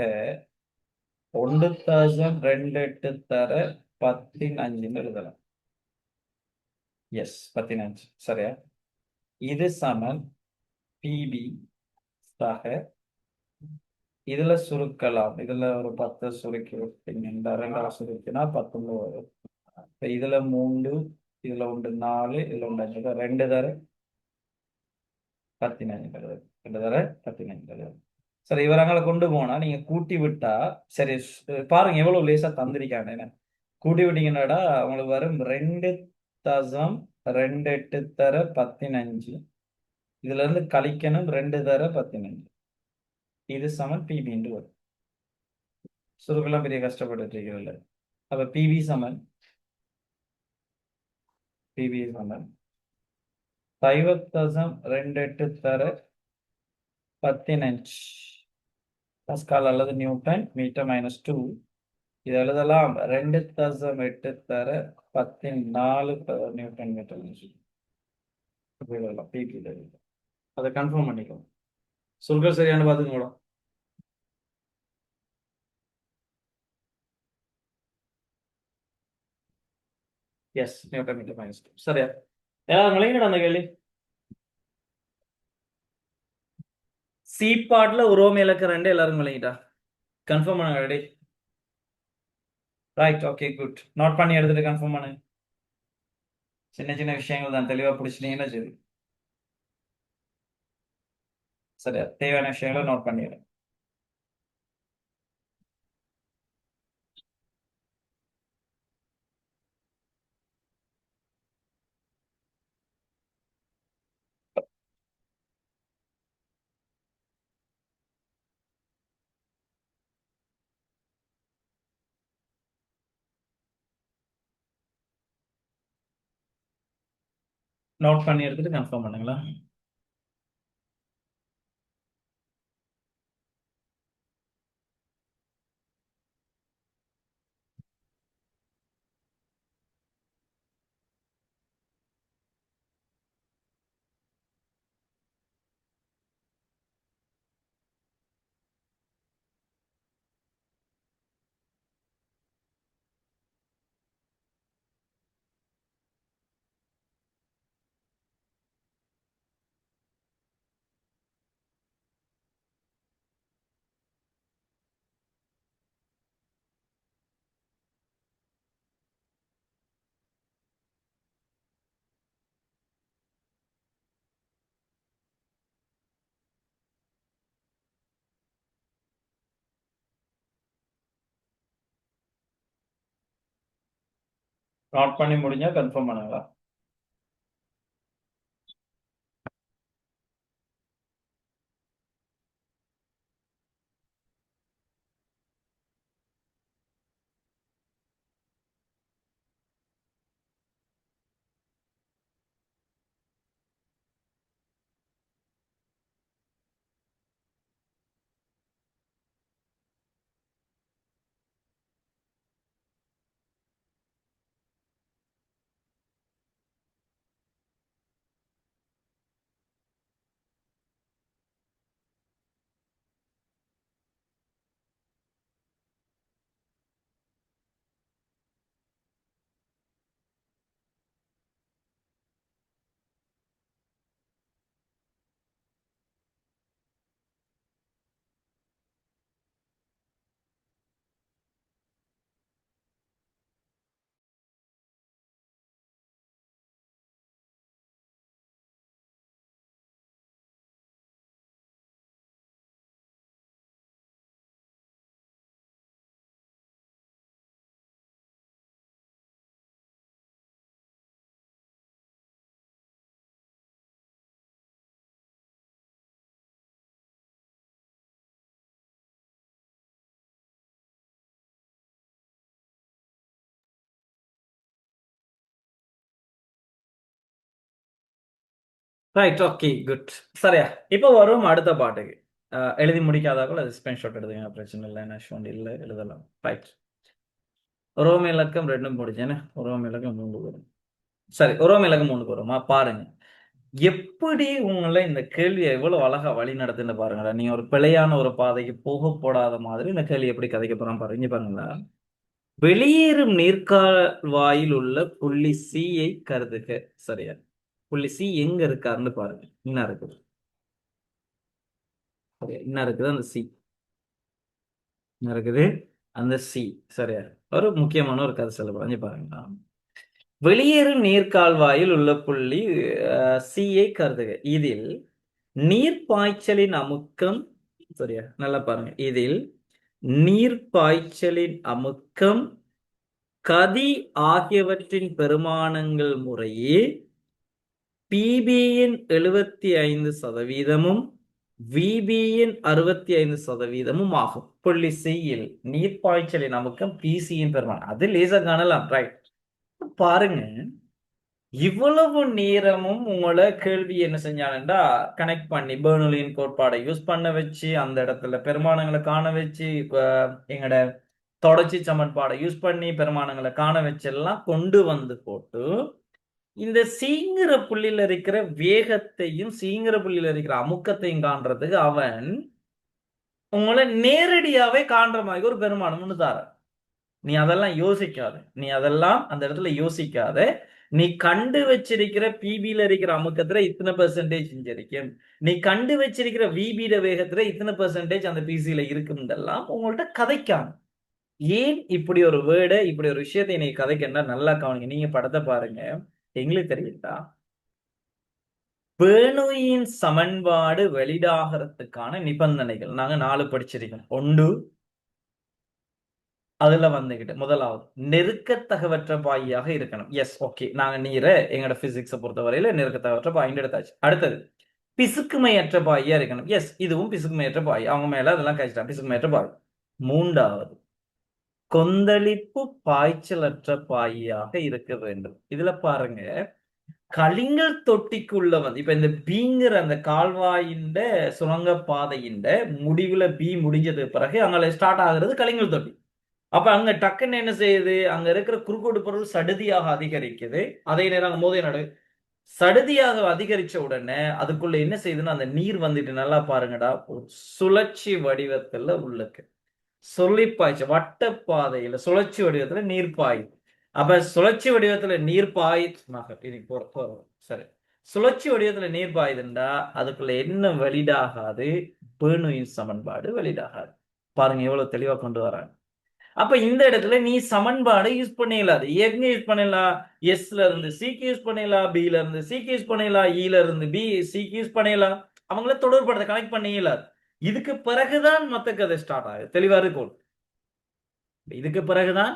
1,2 தர 15 எழுதலாம். எஸ் 15. சரியா? இது சமன் பிபி சக இதுல சுருக்கலாம். இதுல ஒரு 10 சுருக்கி விட்டீங்கன்னா 2 சுருக்கினா 19 வரும். இப்ப இதுல 3 இதுல உண்டு 4 இதுல உண்டு 5 2 தர 15 எழுது. 2 தர 15 எழுது. சரி, இவரங்களை கொண்டு போனா நீங்க கூட்டி விட்டா சரி பாருங்க எவ்வளவு லேசா தந்திருக்காங்க. என்ன கூட்டி விட்டீங்கன்னாடா உங்களுக்கு வரும் 2,28 தர 15. இதுல இருந்து கழிக்கணும் 2 தர 15. இது சமன் பிபின்னு வரும். சுருக்கெல்லாம் பெரிய கஷ்டப்பட்டு இருக்கிறது. அப்ப பிபி சமன் 5,28 தர 15 பாஸ்கால் அல்லது நியூட்டன் மீட்டர் -2. இது எழுதலாம் 2,8 தர 14 நியூட்டன் மீட்டர் எழுதலாம். பிபி அதை கன்ஃபார்ம் பண்ணிக்கலாம். சுருக்கல் சரியான பார்த்துக்கோங்களா? S Newton metre -2. சரியா? ஏதாவது விளையாட அந்த கேள்வி சி பாட்ல உருவம் இலக்க 2 எல்லாரும் விளங்கிட்டா கன்ஃபார்ம் பண்ணுங்க. Ready? Right, okay, good. Note பண்ணி எடுத்துட்டு கன்ஃபார்ம் பண்ணு. சின்ன சின்ன விஷயங்கள் தான், தெளிவா பிடிச்சிட்டீங்கன்னா சரி. சரியா? தேவையான விஷயங்களை நோட் பண்ணிடுறேன். நோட் பண்ணி எடுத்துட்டு கன்ஃபார்ம் பண்ணுங்களா? நோட் பண்ணி முடிஞ்சா கன்ஃபார்ம் பண்ணுங்களா? Right, okay, good. சரியா? இப்போ வரும் அடுத்த பாட்டுக்கு. எழுதி முடிக்காதாக்கள் அது ஸ்கிரீன்ஷாட் எடுத்துங்க, பிரச்சனை இல்லை. என்ன ஷோன் இல்லை, எழுதலாம். ரைட். ரோம இலக்கம் 2 முடிஞ்சேன்னு, ரோம இலக்கம் 3 வரும். சரி, ரோம இலக்கம் 3 வருமா? பாருங்க. எப்படி உங்களை இந்த கேள்வியை எவ்வளவு அழகா வழி நடத்துன்னு பாருங்களேன். நீங்க ஒரு பிழையான ஒரு பாதைக்கு போக போடாத மாதிரி இந்த கேள்வி எப்படி கதைக்க போறான் பாருங்க. இங்க பாருங்களா, வெளியேறும் நீர்க்கால்வாயில் உள்ள புள்ளி சியை கருதுக. சரியா? புள்ளி சி எங்க இருக்காருன்னு பாருங்க. என்ன இருக்குது? சரியா? என்ன இருக்குது? அந்த சி என்ன இருக்குது? அந்த சி. சரியா? ஒரு முக்கியமான ஒரு கதை சொல்ல போறேன். இங்க பாருங்களா, வெளியேறும் நீர்க்கால்வாயில் உள்ள புள்ளி சியை கருதுக. இதில் நீர் பாய்ச்சலின் அமுக்கம். சரியா? நல்லா பாருங்க. இதில் நீர் பாய்ச்சலின் அமுக்கம், கதி ஆகியவற்றின் பெருமானங்கள் முறையே பிபியின் 75%, விபியின் 65% ஆகும். புள்ளி சியில் நீர் பாய்ச்சலின் அமுக்கம் பிசியின் பெருமானம். அது லேசா காணலாம். ரைட். பாருங்க, இவ்வளவு நேரமும் உங்களை கேள்வி என்ன செஞ்சானுண்டா, கனெக்ட் பண்ணி பெர்னோலியின் கோட்பாடை யூஸ் பண்ண வச்சு அந்த இடத்துல பெருமானங்களை காண வச்சு, எங்கட தொடர்ச்சி சமன்பாடை யூஸ் பண்ணி பெருமானங்களை காண வச்செல்லாம் கொண்டு வந்து போட்டு இந்த சீங்கிற புள்ளியில இருக்கிற வேகத்தையும் சீங்கிற புள்ளியில இருக்கிற அமுக்கத்தையும் காண்றதுக்கு அவன் உங்களை நேரடியாவே காண்ற மாதிரி ஒரு பெருமானம்னு தார. நீ அதெல்லாம் யோசிக்காத, நீ அதெல்லாம் அந்த இடத்துல யோசிக்காத. நீ கண்டு வச்சிருக்கிற பிபில இருக்கிற அமுக்கத்துல இத்தனை பெர்சன்டேஜ் இருக்கும், நீ கண்டு வச்சிருக்கிற விபிட வேகத்துல இத்தனை பெர்சன்டேஜ் அந்த பிசில இருக்குதெல்லாம் உங்கள்ட்ட கதைக்காம. ஏன் இப்படி ஒரு வேர்டை, இப்படி ஒரு விஷயத்தை நீ கதைக்கண்டா நல்லா கவனிங்க. நீங்க படத்தை பாருங்க, எங்களுக்கு தெரியுதா, பெர்னோயின் சமன்பாடு வெளியிடாகிறதுக்கான நிபந்தனைகள் நாங்க 4 படிச்சிருக்கோம். ஒன்று, அதுல வந்துகிட்டு முதலாவது நெருக்கத்தகவற்ற பாயாக இருக்கணும். எஸ், ஓகே, நாங்க நீரை எங்களோட பிசிக்ஸை பொறுத்தவரையில நெருக்கத்தகவற்ற பாயிண்ட் எடுத்தாச்சு. அடுத்தது பிசுக்குமையற்ற பாயா இருக்கணும். எஸ், இதுவும் பிசுக்குமையற்ற பாய். அவங்க மேல அதெல்லாம் கழிச்சிட்டாங்க, பிசுக்குமையற்ற பாய். மூன்றாவது, கொந்தளிப்பு பாய்ச்சலற்ற பாயாக இருக்க வேண்டும். இதுல பாருங்க, கலிங்கல் தொட்டிக்குள்ள வந்து இப்ப இந்த பீங்கிற அந்த கால்வாயின் சுரங்க பாதையின் முடிவுல பி முடிஞ்சது பிறகு அங்க ஸ்டார்ட் ஆகுறது கலிங்கல் தொட்டி. அப்ப அங்க டக்குன்னு என்ன செய்யுது, அங்க இருக்கிற குறுக்கோடு பொருள் சடுதியாக அதிகரிக்குது. அதே நேரம் அங்க மோதிய நடு சடுதியாக அதிகரிச்ச உடனே அதுக்குள்ள என்ன செய்யுதுன்னா அந்த நீர் வந்துட்டு, நல்லா பாருங்கடா, ஒரு சுழற்சி வடிவத்துல உள்ளக்கு சொல்லிப்பாய்ச்சு வட்ட பாதையில சுழற்சி வடிவத்துல நீர் பாயுது. அப்ப சுழற்சி வடிவத்துல நீர் பாய் சரி, சுழற்சி வடிவத்துல நீர் பாயுதுண்டா அதுக்குள்ள என்ன வெளியிடாகாது? பெர்னோயின் சமன்பாடு வெளியிடாகாது. பாருங்க எவ்வளவு தெளிவா கொண்டு வராங்க. அப்ப இந்த இடத்துல நீ சமன்பாடை யூஸ் பண்ணிடலாம். எங்க யூஸ் பண்ணிடலாம்? எஸ்ல இருந்து சிக்கு யூஸ் பண்ணிடலாம், பில இருந்து சிக்கு யூஸ் பண்ணிடலாம், இல இருந்து பி சிக்கு யூஸ் பண்ணிடலாம். அவங்கள தொடர்படுத்த கனெக்ட் பண்ணிடலாம். இதுக்கு பிறகுதான் மத்த கதை ஸ்டார்ட் ஆகுது. தெளிவா இருக்கும். இதுக்கு பிறகுதான்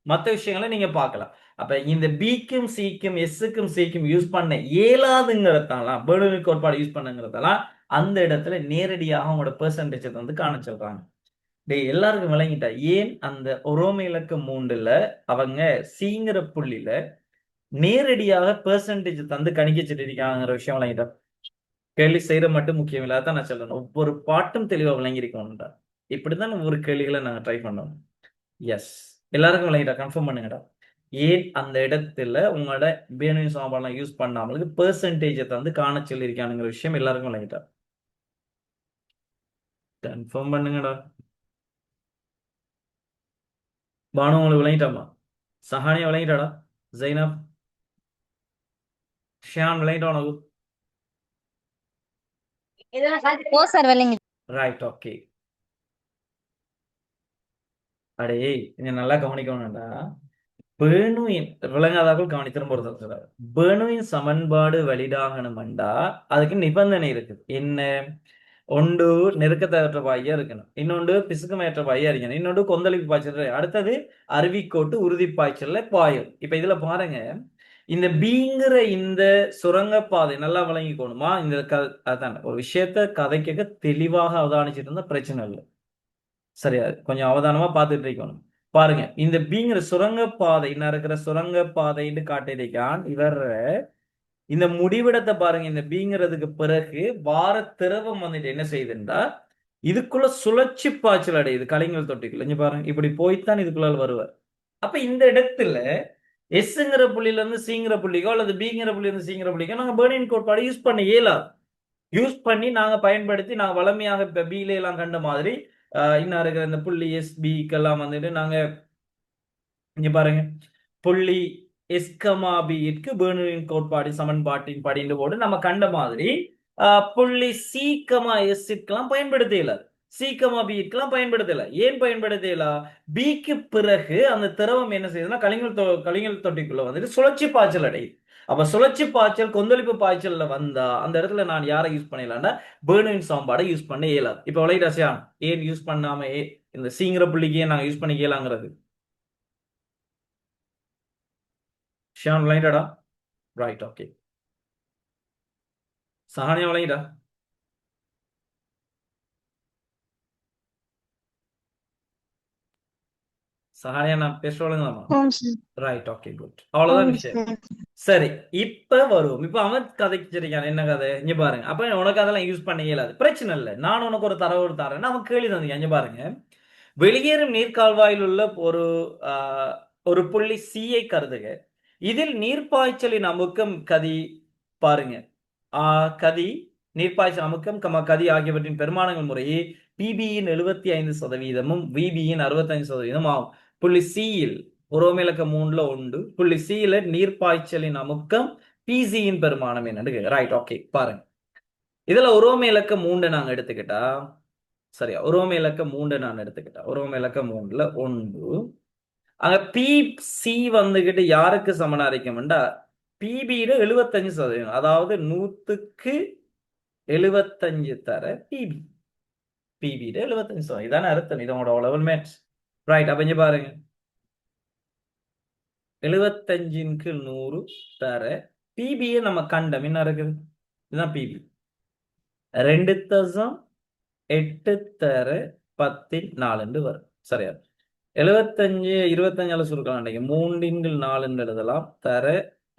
மற்ற விஷயங்களை நீங்க பார்க்கலாம். அப்ப இந்த பிக்கும் சிக்கும் எஸ்ஸுக்கும் சிக்கும் யூஸ் பண்ண இயலாதுங்கிறதாலாம் பெர்னோலியின் கோட்பாடு யூஸ் பண்ணுங்கிறதெல்லாம் அந்த இடத்துல நேரடியாக அவங்களோட பெர்சன்டேஜ் வந்து காண சொல்றாங்க. எல்லாருக்கும் விளங்கிட்டா ஏன் அந்த ரோம இலக்கம் 3ல அவங்க சிங்கிற புள்ளியில நேரடியாக பெர்சன்டேஜ் தந்து கணிக்க இருக்காங்கிற விஷயம் விளங்கிட்டா? கேள்வி செய்யற மட்டும் முக்கியம் இல்லாதான் நான் சொல்லணும், ஒவ்வொரு பாட்டும் தெளிவா விளங்கிருக்கணும்டா. இப்படிதான் ஒவ்வொரு கேள்விகளை நாங்க ட்ரை பண்ணோம். எஸ், எல்லாருக்கும் விளங்கிட்டா? கன்ஃபார்ம் பண்ணுங்கடா. ஏன் அந்த இடத்துல உங்களோட பெர்னோலியின் சமன்பாடு யூஸ் பண்ணாமலுக்கு பெர்சன்டேஜை தந்து காண சொல்லியிருக்கானுங்கிற விஷயம் எல்லாருக்கும் விளங்கிட்டா? கன்ஃபார்ம் பண்ணுங்கடா. பானு உங்களுக்கு விளங்கிட்டாமா? சஹானியா விளங்கிட்டாடா? ஜைனப், ஷியான் விளங்கிட்டா உனக்கு? ஓ சார் விளங்கி. Right, okay. அடே இங்க நல்லா கவனிக்கணும்டா. பெர்னோயின் விளங்காதாக்கள் கவனித்திரும் பொறுத்த பெர்னோயின் சமன்பாடு வெளியிடாகணும்டா அதுக்கு நிபந்தனை இருக்குது. என்ன? ஒன்று நெருக்கத்தகவற்ற பாயா இருக்கணும், இன்னொன்று பிசுக்குமையற்ற பாயா இருக்கணும், இன்னொன்று கொந்தளிப்பு பாய்ச்சல், அடுத்தது அருவிக்கோட்டு உறுதி பாய்ச்சல்ல பாயும். இப்ப இதுல பாருங்க, இந்த பீங்கிற இந்த சுரங்கப்பாதை நல்லா விளங்கிக்கணுமா? இந்த அதான் ஒரு விஷயத்த கதைக்க தெளிவாக அவதானிச்சுட்டு இருந்தா பிரச்சனை இல்லை. சரியா? கொஞ்சம் அவதானமா பார்த்துட்டு இருக்கணும். பாருங்க, இந்த பீங்கிற சுரங்கப்பாதை, இன்னும் இருக்கிற சுரங்கப்பாதைன்னு காட்டியிருக்கான். இவர் இந்த முடிவிடத்தை பாருங்க, இந்த பிங்கிறதுக்கு பிறகு வார திரவம் வந்துட்டு என்ன செய்யுதுன்றா இதுக்குள்ள சுழற்சி பாய்ச்சல் அடையுது கலிங்கல் தொட்டிக்குள்ள. இங்க பாருங்க, இப்படி போய்த்தான் இதுக்குள்ள வருவார். அப்ப இந்த இடத்துல எஸ்ங்கிற புள்ளியில இருந்து சிங்கிற புள்ளிக்கோ அல்லது பிங்கிற புள்ளியில இருந்து சிங்கிற புள்ளிக்கோ நாங்க பெர்னின் கோட்பாடு யூஸ் பண்ண இயலாது. யூஸ் பண்ணி நாங்க பயன்படுத்தி நாங்க வளமையாக இப்ப பில எல்லாம் கண்ட மாதிரி இன்னும் இருக்கிற இந்த புள்ளி எஸ் பிக்கெல்லாம் வந்துட்டு நாங்க இங்க பாருங்க, புள்ளி எஸ்கமாபிக்கு பெர்னரின் கோட்பாடு சமன்பாட்டின் படின்னு போட்டு நம்ம கண்ட மாதிரி புள்ளி சி கமா எஸ்லாம் பயன்படுத்தல, சி கமா பிக்கெல்லாம் பயன்படுத்தல. ஏன் பயன்படுத்தல? பிக்கு பிறகு அந்த திரவம் என்ன செய்யுதுன்னா கலிங்கல் தொட்டிக்குள்ள வந்துட்டு சுழற்சி பாய்ச்சல் அடையுது. அப்ப சுழற்சி பாய்ச்சல் கொந்தளிப்பு பாய்ச்சல்ல வந்தா அந்த இடத்துல நான் யாரை யூஸ் பண்ணலாம்னா பெர்னரின் சமன்பாடை யூஸ் பண்ண இயலாது. இப்ப விளையாசியா ஏன் யூஸ் பண்ணாம இந்த சிங்கிற புள்ளிக்கு நாங்க யூஸ் பண்ணி கேளாங்கிறது ஷியான் விளையாடா? Right, okay. சஹானியா விளையாடா? சஹானியா நான் பேசுவாளுங்களாமா? ஓம் சார். Right, okay, good. அவ்வளவுதான் ஓம் விஷயம். சார். சரி, இப்ப வருவோம். இப்ப அவன் கதைச்சிருக்கான் என்ன கதை இங்க பாருங்க. அப்ப உனக்கு அதெல்லாம் யூஸ் பண்ண இயலாது, பிரச்சனை இல்லை. நான் உனக்கு ஒரு தரவு தரேன், அவன் கேள்வி தந்தீங்க. இங்க பாருங்க, வெளியேறும் நீர்க்கால்வாயில் உள்ள ஒரு புள்ளி சியை கருதுக. இதில் நீர்ப்பாய்ச்சலின் அமுக்கம் கதி பாருங்க, கதி நீர்ப்பாய்ச்சல் அமுக்கம் கதி ஆகியவற்றின் பெருமானங்கள் முறையே பிபியின் 75%, விபியின் 65% ஆகும். புள்ளி சியில் உரோமிலக்க 3ல உண்டு. புள்ளி சியில நீர்ப்பாய்ச்சலின் அமுக்கம் பிசியின் பெருமானம் என்னன்னு. Right, okay. பாருங்க, இதுல உரோமிலக்க 3 நாங்க எடுத்துக்கிட்டா சரியா, உரோமிலக்க 3 நான் எடுத்துக்கிட்டா உரோமிலக்க 3ல ஒன்று அங்க பி சி வந்துகிட்டு யாருக்கு சமனா இருக்கும்டா பிபியில 75%, அதாவது 100க்கு 75 தர பிபி, பிபியில 75%. இதான அர்த்தம் இதோட லெவல் மேட்ச். ரைட், அப்ப இங்க பாருங்க, 75க்கு 100 தர பிபியை நம்ம கண்டம் என்ன இருக்குது, இதுதான் பிபி. 2.8 தர 10/4 வரும். சரியா, 75 25 சுருக்கலாம். 3/4 எழுதலாம். தர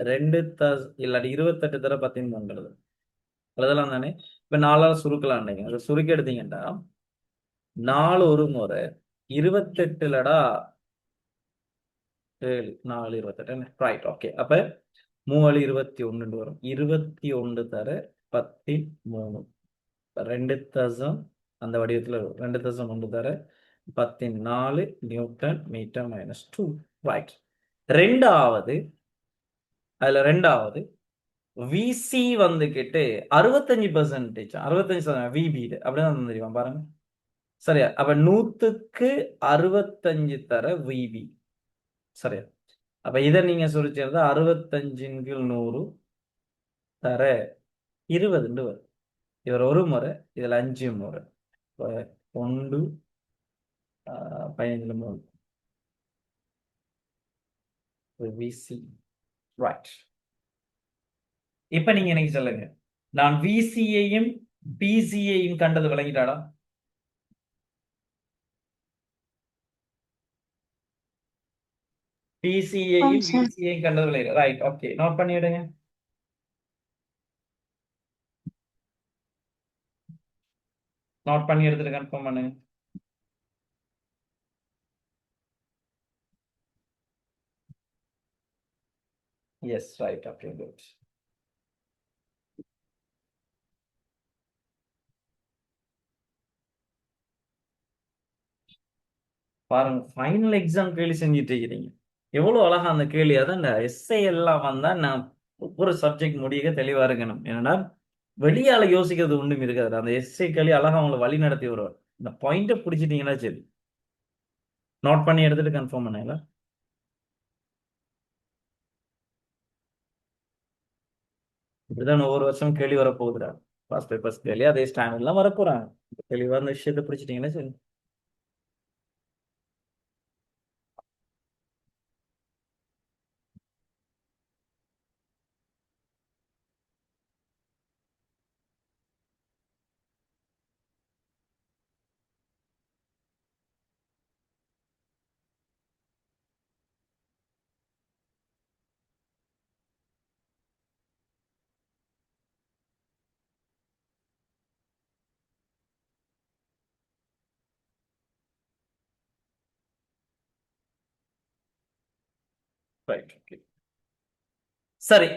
2 இல்லாட்டி 28 தர 10/3 எழுதலாம். எழுதலாம் தானே? இப்ப 4 சுருக்கலாம். அதை சுருக்கி எடுத்தீங்கன்னா 4 ஒரு முறை 28லடா 7 4 28. Right, okay. அப்ப 3 21 வரும். 21 தர 10/3, 2 அந்த வடிவத்தில் 2.1 தர 10/4 நியூட்டன் மீட்டர் -2. ரைட், ரெண்டாவது விசி வந்துகிட்டு 65%, 65% விபி அப்படிதான் தெரியுமா பாருங்க. சரியா, அப்ப 100க்கு 65 தர விபி. சரியா, அப்ப இதை நீங்க சொல்லிச்சிருந்தா 65/100 தர 20 வரும். இவர் ஒரு முறை, இதுல 5 முறை, 1 15 3 விசி. ரைட், இப்ப நீங்க எனக்கு சொல்லுங்க, நான் விசியையும் பிசியையும் கண்டது விளங்கிட்டாடா? பிசியையும் பிசியையும் கண்டது விளங்கிடும். Right, okay. நோட் பண்ணிடுங்க. நோட் பண்ணி எடுத்துட்டு கன்ஃபார்ம் பண்ணுங்க. Yes, right, okay, good. பாருங்க, ஃபைனல் எக்ஸாம் கேள்வி செஞ்சுட்டு இருக்கிறீங்க. எவ்வளவு அழகா அந்த கேள்வி. அதான் இந்த எஸ்ஐ எல்லாம் வந்தா நான் ஒவ்வொரு சப்ஜெக்ட் முடிய தெளிவா இருக்கணும். ஏன்னா வெளியால யோசிக்கிறது ஒண்ணும் இருக்காது. அந்த எஸ்ஐ கேள்வி அழகா அவங்களை வழி நடத்தி வருவார். இந்த பாயிண்ட பிடிச்சிட்டீங்கன்னா சரி. நோட் பண்ணி எடுத்துட்டு கன்ஃபார்ம் பண்ணல. இப்படிதான் ஒவ்வொரு வருஷம் கேள்வி வரப்போகுதுடா. பாஸ் பேப்பர்ஸ் கேள்வி அதே ஸ்டாண்டர்ட்லாம் வரப்போறாங்க. தெளிவா அந்த விஷயத்தை பிடிச்சிட்டீங்கன்னா சரி. ரைட் ஓகே சரி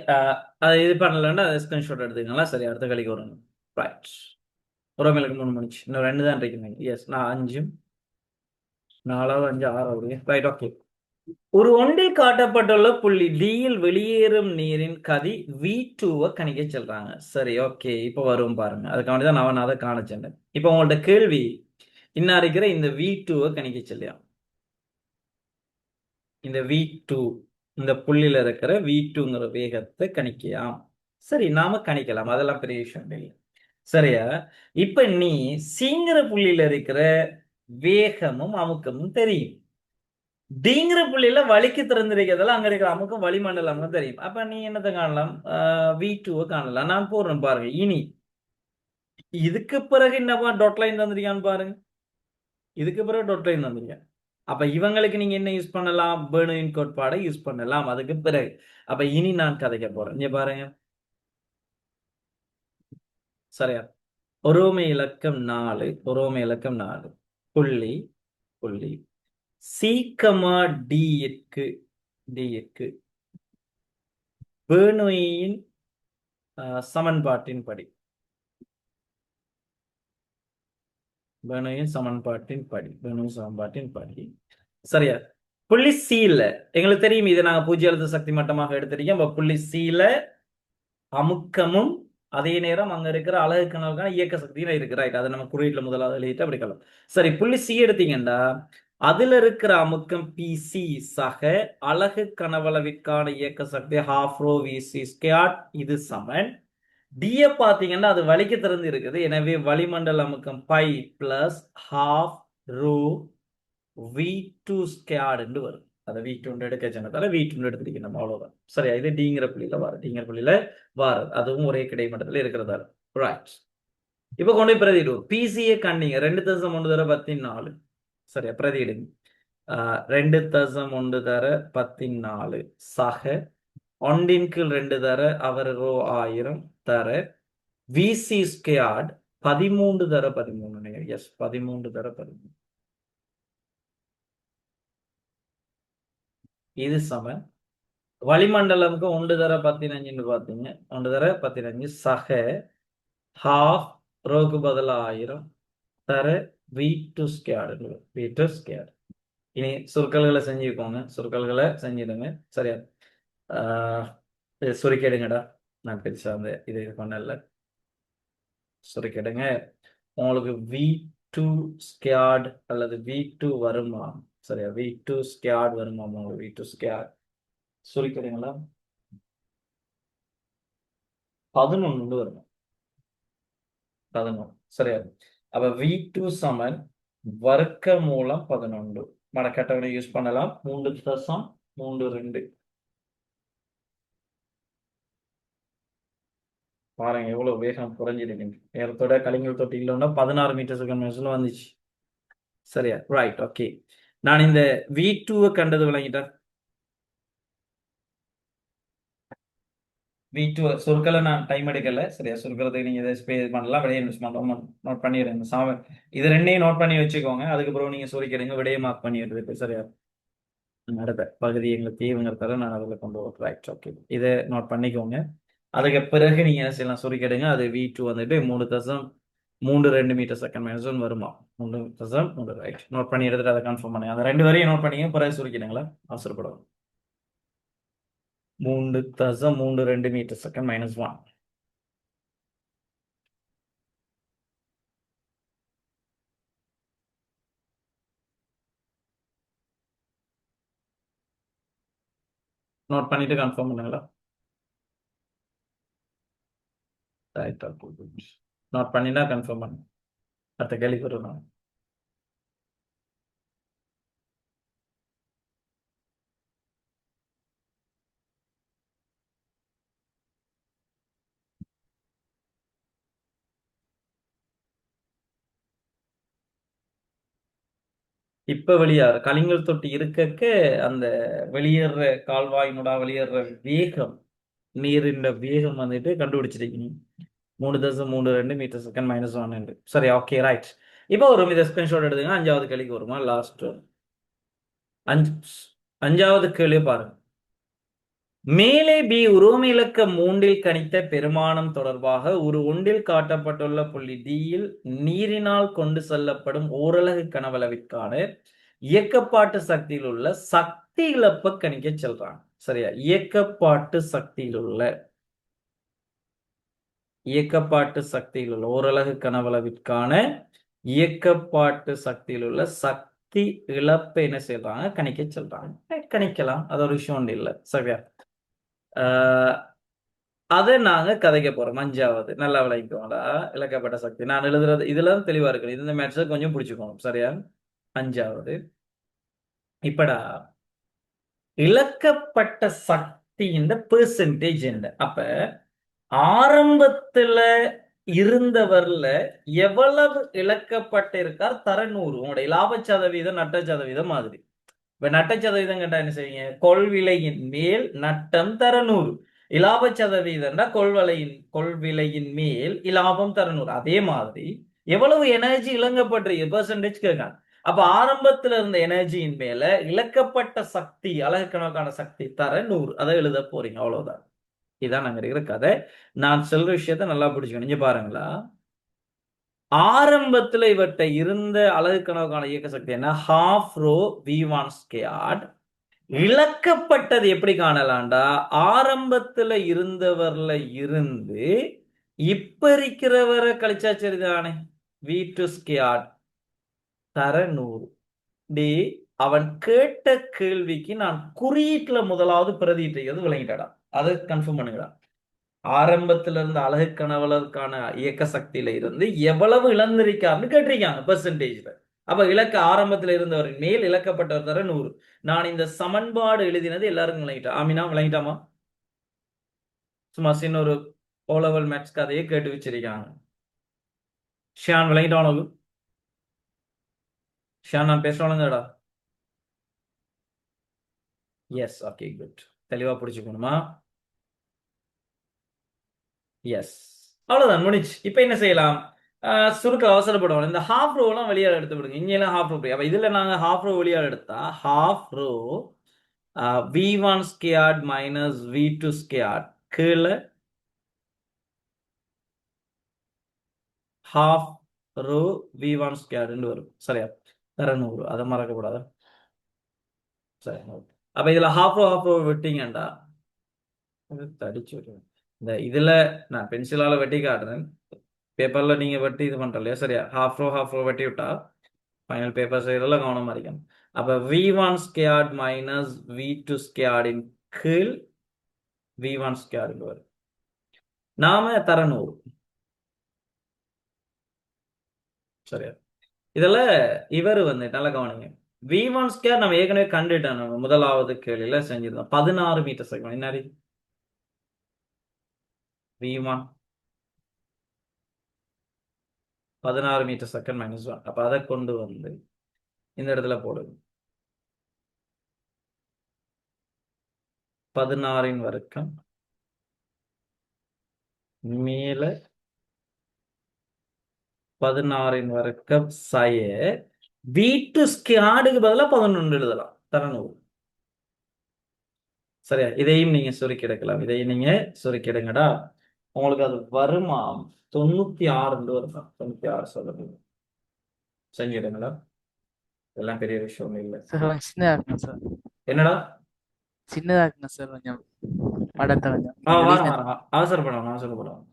அது இது பண்ணலன்னா ஸ்கிரீன்ஷாட் எடுத்துக்கலாம். சரி அடுத்த கழிக்கு வரணும். ரைட் உறவுகளுக்கு 3 மணிச்சு இன்னும் 2 தான் இருக்கு. எஸ் நான் 5 4 5 6 ரைட் ஓகே. ஒரு ஒன்றில் காட்டப்பட்டுள்ள புள்ளி டியில் வெளியேறும் நீரின் கதி V2 கணிக்க சொல்றாங்க. சரி ஓகே இப்போ வரும் பாருங்க. அதுக்காண்டி தான் நான் அதை காணிச்சேன். இப்போ உங்கள்ட்ட கேள்வி இன்னும் இருக்கிற இந்த V2 கணிக்க சொல்லியா, இந்த V2 இந்த புள்ளியில இருக்கிற V2ங்கிற வேகத்தை கணிக்கலாம். சரி நாம கணிக்கலாம், அதெல்லாம் பெரிய விஷயம் இல்லை. சரியா இப்ப நீ சிங்கிற புள்ளியில இருக்கிற வேகமும் அமுக்கமும் தெரியும். டிங்கிற புள்ளியில வலிக்கு திறந்திருக்கிறதால அங்க இருக்கிற அமுக்கம் வளிமண்டலம் தெரியும். அப்ப நீ என்னத்தை காணலாம்? V2 காணலாம். நான் போடுறேன் பாருங்க. இனி இதுக்கு பிறகு என்னப்பா டாட் லைன் தந்திருக்கான்னு பாருங்க. இதுக்கு பிறகு டாட் லைன் தந்திருக்கேன். அப்ப இவங்களுக்கு நீங்க என்ன யூஸ் பண்ணலாம்? பெர்னோலியின் கோட்பாடை யூஸ் பண்ணலாம். அதுக்கு பிறகு அப்ப இனி நான் கதைக்க போறேன். இங்க பாருங்க. சரியா ஒருமை இலக்கம் 4 ஒருமை இலக்கம் 4 புள்ளி புள்ளி C, D பெர்னோலியின் சமன்பாட்டின்படி பெர்னோலியின் சமன்பாட்டின்படி சரியா புள்ளி Cல எங்களுக்கு தெரியும், இதை நாங்க பூஜ்ய அழுத்த சக்தி மட்டமாக எடுத்திருக்கோம். அப்ப புள்ளி Cல அமுக்கமும் அதே நேரம் அங்க இருக்கிற அலகு கணவருக்கான இயக்க சக்தியில இருக்கு. ரைட் அதை நம்ம குறியீட்டுல முதலாவது எழுதிட்டு அப்படி கலாம். சரி புள்ளி C எடுத்தீங்கன்னா அதுல இருக்கிற அமுக்கம் PC சக அலகு கனவளவிற்கான இயக்க சக்தி ½ ρ VC². இது சமன் D பாத்தீங்கன்னா அது வலிக்கு திறந்து இருக்குது. எனவே வளிமண்டல அமுக்கம் π + ½ ρ V2² வரும். அதை V2 எடுக்க சொன்னதால V2 எடுத்துருக்கணும். அவ்வளவுதான். சரியா இது டிங்கிற புள்ளியில வாரு. அதுவும் ஒரே கிடைமட்டத்துல இருக்கிறதால ரைட். இப்ப கொண்டு போய் பிரதிடுவோம். பிசிஏ கண்டிங்க 2.1 தர 14. சரியா பிரதிடுங்க. 2.1 தர 14 சக 1/2 தர அவர் ρ 1000 தர VC² 13 தர 13. எஸ் 13 தர 13. இது சமன் வளிமண்டலமுக்கு 1 தர 15 பாத்தீங்க. 1 தர 15 சக ½ ரோக்கு பதிலா 1000 தர V2². இனி சுருக்கல்களை செஞ்சிடுங்க. சரியா சுருக்கிடுங்கடா. நான் பெருசா இது பண்ணல. சுருக்கிடுங்க. உங்களுக்கு V2² அல்லது V2 வருமா? சரியா V2² வருமா? உங்களுக்கு V2² சுருக்கிடுங்களா? 11 வரும். 11 சரியா. அப்ப V2 சமன் வர்க்க மூலம் 11 மடக்கட்டவனை யூஸ் பண்ணலாம். 3.32 பாருங்க எவ்வளவு வேகம் குறைஞ்சிருக்கு. நேரத்தோட கலிங்கல் தொட்டி இல்லைன்னா 16 மீட்டர்/s வந்துச்சு. சரியா ரைட் ஓகே. நான் இந்த V2 கண்டது விளங்கிட்டேன். V2 சுருக்கலை நான் டைம் எடுக்கல. சரியா சுருக்கிறதுக்கு நீங்க இதை ஸ்பே பண்ணலாம். விடையை நோட் பண்ணிடுங்க. இது ரெண்டையும் நோட் பண்ணி வச்சுக்கோங்க. அதுக்கப்புறம் நீங்க சுருக்கிடுங்க. விடையை மார்க் பண்ணிடுறது. சரியா அடுத்த பகுதி எங்களுக்கு தீவுங்கிறதால நான் அதில் கொண்டு வர ரைட் ஓகே. இதை நோட் பண்ணிக்கோங்க. அதுக்கு பிறகு நீங்க என்ன செய்யலாம்? சுருக்கிடுங்க. அது V2 வந்துட்டு 3.32 மீட்டர்/s வருமா? 3.3 ரைட் நோட் பண்ணி எடுத்துட்டு அதை கன்ஃபார்ம் பண்ணுங்க. அந்த 2 வரையும் நோட் பண்ணிங்க. பிறகு சுருக்கிடுங்களா? அவசரப்படும். 3.32 மீட்டர்/s-1 நோட் பண்ணிட்டு கன்ஃபார்ம் பண்ணுங்களா? ரைட் நோட் பண்ணினா கன்ஃபார்ம் பண்ணுங்க. அடுத்த கேள்விக்கு வருவோம். இப்ப வெளியாற கலிங்கல் தொட்டி இருக்க அந்த வெளியேற கால்வாயினோட வெளியேற வேகம் நீரின் வேகம் வந்துட்டு கண்டுபிடிச்சிருக்கீங்க. 3.32 மீட்டர்/s-1 என்று. சரி ஓகே ரைட். இப்போ ஒரு இதை ஸ்கிரீன்ஷாட் எடுத்துங்க. 5வது கேள்விக்கு வருமா? லாஸ்ட் 5வது கேள்வி பாருங்க. மேலே பி உரோம இலக்கம் 3இல் கணித்த பெருமானம் தொடர்பாக ஒரு ஒன்றில் காட்டப்பட்டுள்ள புள்ளி டியில் நீரினால் கொண்டு செல்லப்படும் ஓரலகு கனவளவிற்கான இயக்கப்பாட்டு சக்தியில் உள்ள சக்தி இழப்பை கணிக்க சொல்றாங்க. சரியா? இயக்கப்பாட்டு சக்தியில் உள்ள ஓரலகு கனவளவிற்கான இயக்கப்பாட்டு சக்தியில் உள்ள சக்தி இழப்பை என்ன செய்யறாங்க? கணிக்க சொல்றாங்க. கணிக்கலாம், அது ஒரு விஷயம் ஒன்று இல்லை. சரியா? அதை நாங்க கதைக்க போறோம். 5வது நல்லா விளங்கிக்கோங்களா? இழக்கப்பட்ட சக்தி நான் எழுதுறது இதுல தெளிவா இருக்கு. இந்த மேட்சை கொஞ்சம் பிடிச்சுக்கோங்க. சரியா? 5வது இப்படா இழக்கப்பட்ட சக்தியின் பெர்சன்டேஜ் என்ன? அப்ப ஆரம்பத்துல இருந்தவர்ல எவ்வளவு இழக்கப்பட்டிருக்கார் தர 100. உங்களுடைய லாப சதவீதம் நட்ட சதவீதம் மாதிரி. இப்ப நட்ட சதவீதம் கேட்டா என்ன செய்வீங்க? கொள்விலையின் மேல் நட்டம் தர 100. இலாப சதவீதம்னா கொள்விலையின் மேல் இலாபம் தர 100. அதே மாதிரி எவ்வளவு எனர்ஜி இழங்கப்பட்டிருக்கு பெர்சன்டேஜ் கேட்காங்க. அப்ப ஆரம்பத்துல இருந்த எனர்ஜியின் மேல இழக்கப்பட்ட சக்தி அலகு கணக்கான சக்தி தர 100. அதை எழுத போறீங்க, அவ்வளவுதான். இதான் நாங்க இருக்கிற கதை. நான் சொல்ற விஷயத்த நல்லா பிடிச்சுக்கணும். இங்க பாருங்களா, ஆரம்பத்துல இவர்கிட்ட இருந்த அலகு கணக்கான இயக்க சக்தி என்ன? Half row v1 squared. இழக்கப்பட்டது எப்படி காணலாம்டா, ஆரம்பத்துல இருந்தவர்ல இருந்து இப்ப இருக்கிறவரை கழிச்சா சரிதானே, v2 ஸ்கொயர்ட் தர 100. டி அவன் கேட்ட கேள்விக்கு நான் குறியீட்டுல முதலாவது பிரதியிட்டது விளங்கிட்டாடா. அதை கன்ஃபார்ம் பண்ணுங்கடா. ஆரம்பத்துல இருந்து அலகு கனவலருக்கான இயக்க சக்தியில இருந்து எவ்வளவு இழந்திருக்காருன்னு கேட்டிருக்காங்க பெர்சன்டேஜ்ல. அப்ப இலக்க ஆரம்பத்துல இருந்தவரின் மேல் இழக்கப்பட்டவர் தர 100. நான் இந்த சமன்பாடு எழுதினது எல்லாருக்கும் விளங்கிட்டா? ஆமினா விளங்கிட்டாமா? சும்மா சின்ன ஒரு O level மேத்ஸ் கதையை கேட்டு வச்சிருக்காங்க. ஷியான் விளங்கிட்டான் உனக்கு? ஷியான் நான் பேசுறவனுங்கடா? S, okay, good. தெளிவா பிடிச்சுக்கணுமா? எஸ், அவ்வளவுதான், முடிச்சு. இப்ப என்ன செய்யலாம்? சுருக்க அவசரப்படுவோம். இந்த ஹாஃப் ரோலாம் வெளியால் எடுத்து விடுங்க. இங்கெல்லாம் ஹாஃப் ரோ. அப்ப இதுல நாங்க ஹாஃப் ரோ வெளியால் எடுத்தா half row v1 squared minus v2 squared கீழே ஹாஃப் ரோ v1 ஸ்கொயர்ட் வரும். சரியா? தர 100. அதை மறக்கக்கூடாது. சரி, அப்ப இதுல ஹாஃப் ரோ விட்டீங்கண்டா தடிச்சு விடுவேன். இந்த இதுல நான் பென்சிலால வெட்டி காட்டுறேன். பேப்பர்ல நீங்க வெட்டி இது பண்ற இல்லையா? சரியா? ஹாஃப் ரோ வெட்டி விட்டா ஃபைனல் பேப்பர் செய்யறதுல கவனமா இருக்கணும். அப்ப v1 ஸ்கொயர்ட் மைனஸ் v2 ஸ்கொயர்டின் கீழ் v1 ஸ்கொயர்டு வரும். நாம தர 100. சரியா? இதுல இவர் வந்து நல்ல கவனிங்க. v1 ஸ்கொயர் நம்ம ஏற்கனவே கண்டுட்டோம். நம்ம முதலாவது கேள்வியில செஞ்சிருந்தோம். 16 மீட்டர் செகண்ட். என்ன v1 16 மீட்டர் செகண்ட் மைனஸ் 1. அப்ப அதை கொண்டு வந்து இந்த இடத்துல போடுங்க. 16 வர்க்கம் மேல 16 வர்க்கம் சய v2 ஸ்கொயர்டுக்கு பதிலா 11 எழுதலாம். தர 100. சரியா? இதையும் நீங்க சுருக்கிடக்கலாம். இதையும் நீங்க சுருக்கிடுங்கடா. உங்களுக்கு அது வருமா? 96 வருமா? 96 செஞ்சிடுங்களா? இதெல்லாம் பெரிய விஷயம் இல்லை. சார் கொஞ்சம் சின்னதாக இருக்கணும் சார். என்னடா? சின்னதாக இருக்கணும் சார் கொஞ்சம் படத்தை கொஞ்சம் வாரம் அவசரப்படணும்.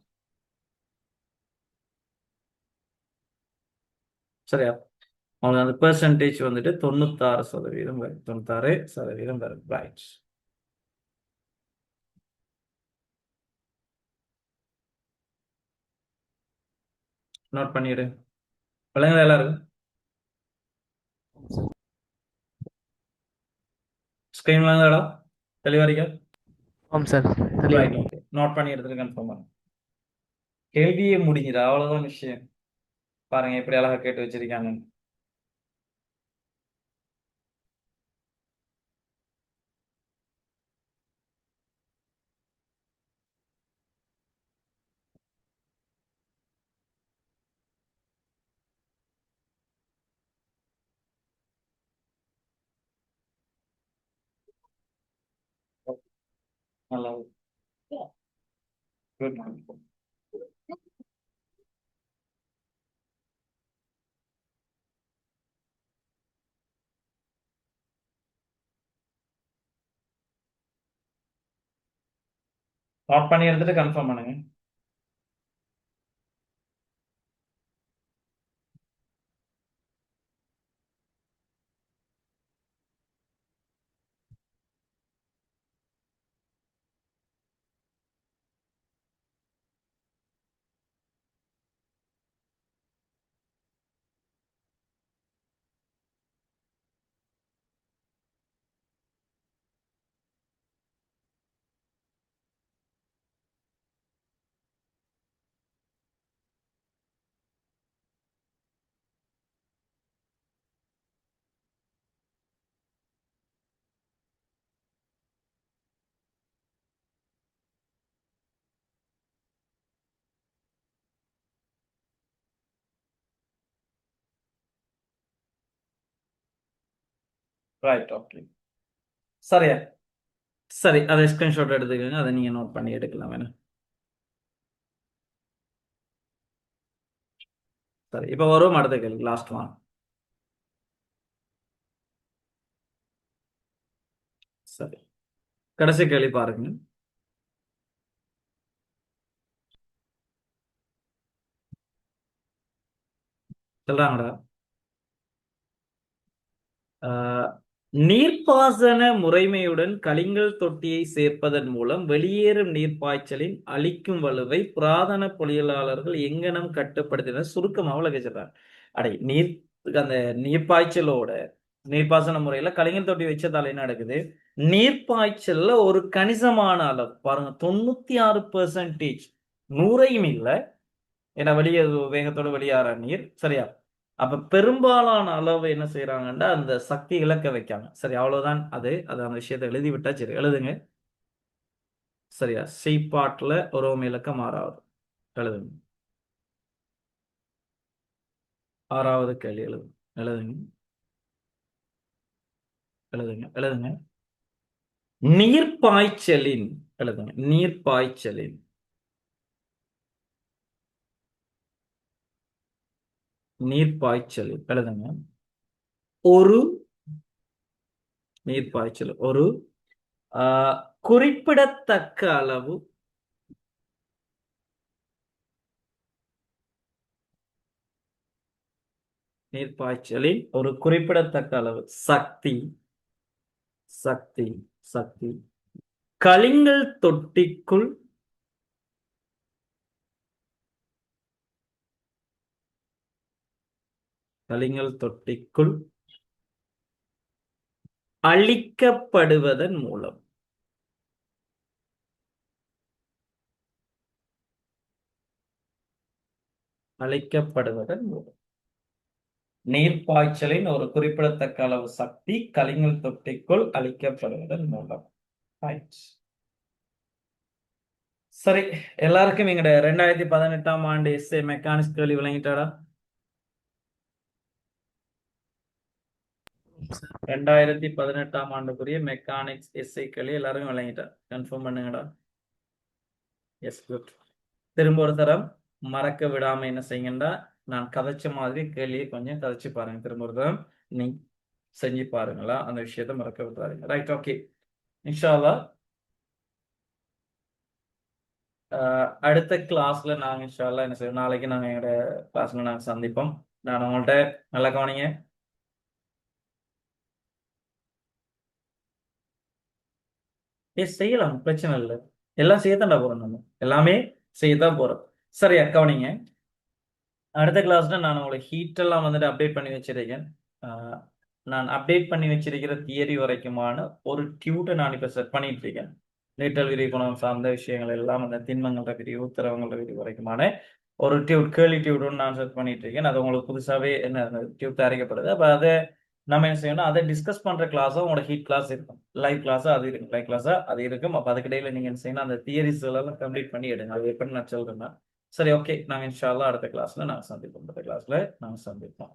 சரியா? உங்களுக்கு அந்த பெர்சன்டேஜ் வந்துட்டு 96% வரும். 96% வரும். ரைட். நோட் பண்ணிடு. விளங்குதா எல்லாரும்? ஸ்கிரீன் விளங்குதாடா? தெளிவா இருக்கா? ஆமாம் சார். Right, okay. நோட் பண்ணி எடுத்துட்டு கன்ஃபார்ம் பண்ணுங்க. கேள்வியே முடிஞ்சுது, அவ்வளவுதான் விஷயம். பாருங்க எப்படி அழகா கேட்டு வச்சிருக்காங்க. நல்லது. Good. ஆஃப் பண்ணி எடுத்துட்டு கன்ஃபார்ம் பண்ணுங்க. Right, okay. சரியா? சரி, அதை ஸ்கிரீன்ஷாட் எடுத்துக்கோங்க. அதை நீங்க நோட் பண்ணி எடுக்கலாம் வேணும். சரி, இப்போ வரும் அடுத்த கேள்வி, லாஸ்ட் ஒன். சரி, கடைசி கேள்வி பாருங்க. சொல்றாங்கடா, நீர்ப்பாசன முறைமையுடன் கலிங்கல் தொட்டியை சேர்ப்பதன் மூலம் வெளியேறும் நீர்ப்பாய்ச்சலின் அளிக்கும் வலுவை புராதன பொறியியலாளர்கள் எங்கனம் கட்டுப்படுத்தினர்? சுருக்கமாக விளக்கிச்சிடறாங்க. நீர் அந்த நீர்ப்பாய்ச்சலோட நீர்ப்பாசன முறையில கலிங்கல் தொட்டி வச்சதால என்ன நடக்குது? நீர்ப்பாய்ச்சல்ல ஒரு கணிசமான அளவு பாருங்க, 96% 100 இல்லை, ஏன்னா வெளியே வேகத்தோட வெளியேற நீர். சரியா? அப்ப பெரும்பாலான அளவு என்ன செய்யறாங்கன்னா அந்த சக்தி இழக்க வைக்காங்க. சரி, அவ்வளவுதான். அது அந்த விஷயத்தை எழுதி விட்டா சரி, எழுதுங்க. சரியா? செய்பாட்டுல உறவு இலக்கம் 6வது எழுதுங்க. 6வது கேள்வி எழுதுங்க. எழுதுங்க, எழுதுங்க, எழுதுங்க. நீர்ப்பாய்ச்சலின் எழுதுங்க. நீர்ப்பாய்ச்சலின் நீர்ப்பாய்ச்சலின் எழுதுங்க. ஒரு நீர்ப்பாய்ச்சல் ஒரு குறிப்பிடத்தக்க அளவு நீர்ப்பாய்ச்சலில் ஒரு குறிப்பிடத்தக்க அளவு சக்தி சக்தி சக்தி கலிங்கல் தொட்டிக்குள் கலிங்கல் தொட்டிக்குள் அளிக்கப்படுவதன் மூலம் நீர்ப்பாய்ச்சலின் ஒரு குறிப்பிடத்தக்க அளவு சக்தி கலிங்கல் தொட்டிக்குள் அளிக்கப்படுவதன் மூலம். சரி, எல்லாருக்கும் எங்கட 2018ஆம் ஆண்டு எஸ்ஏ மெக்கானிக்ஸ் கேள்வி விளங்கிட்டாடா? 2018ஆம் ஆண்டுக்குரிய மெக்கானிக்ஸ் எஸ்ஐ கேள்வி எல்லாருக்கும் விளங்கிட்டா? கன்ஃபார்ம் பண்ணுங்கடா. Yes, good. திரும்ப ஒரு தரம் மறக்க விடாம என்ன செய்யுங்கடா, நான் கதைச்ச மாதிரி கேள்வியை கொஞ்சம் கதைச்சு பாருங்க. திரும்ப ஒரு தரம் நீ செஞ்சு பாருங்களா, அந்த விஷயத்த மறக்க விட்டுறாருங்க. Right, okay. இன்ஷா அல்லாஹ் அடுத்த கிளாஸ்ல நாங்க இன்ஷா அல்லாஹ் என்ன செய்வோம், நாளைக்கு நாங்க எங்களோட கிளாஸ்ல நாங்க சந்திப்போம். நான் உங்கள்கிட்ட நல்லா கவனிங்க. செய்யலாம், பிரச்சனை இல்லை. எல்லாம் செய்யத்தான்டா போறோம், நம்ம எல்லாமே செய்யத்தான் போறோம். சரியா? கவனிங்க. அடுத்த கிளாஸ்ல நான் உங்களுக்கு ஹீட் எல்லாம் வந்துட்டு அப்டேட் பண்ணி வச்சிருக்கேன். நான் அப்டேட் பண்ணி வச்சிருக்கிற தியரி வரைக்குமான ஒரு டியூட்டை நான் இப்போ செட் பண்ணிட்டு இருக்கேன். நீட்டல் விரி குணம் சார்ந்த விஷயங்கள் எல்லாம், அந்த திண்மங்கள விரிவு திரவங்கள விரிவு வரைக்குமான ஒரு டியூட் கேர்லி டியூட்னு நான் செட் பண்ணிட்டு இருக்கேன். அது உங்களுக்கு புதுசாகவே என்ன டியூட் தயாரிக்கப்படுது. அப்போ அதை நம்ம என்ன செய்யணும், அதை டிஸ்கஸ் பண்ற கிளாஸும் உங்களோட ஹீட் கிளாஸ் இருக்கும், லைவ் கிளாஸா அது இருக்கும், லைவ் கிளாஸா அது இருக்கும். அப்போ அதுக்கிடையில நீங்க என்ன செய்யணும், அந்த தியரிஸ் எல்லாம் கம்ப்ளீட் பண்ணி எடுங்க. அது எப்படி நான் சொல்றேன்னா, சரி, ஓகே. நாங்கள் இன்ஷா அல்லாஹ் அடுத்த கிளாஸ்ல நாங்கள் சந்திப்போம்.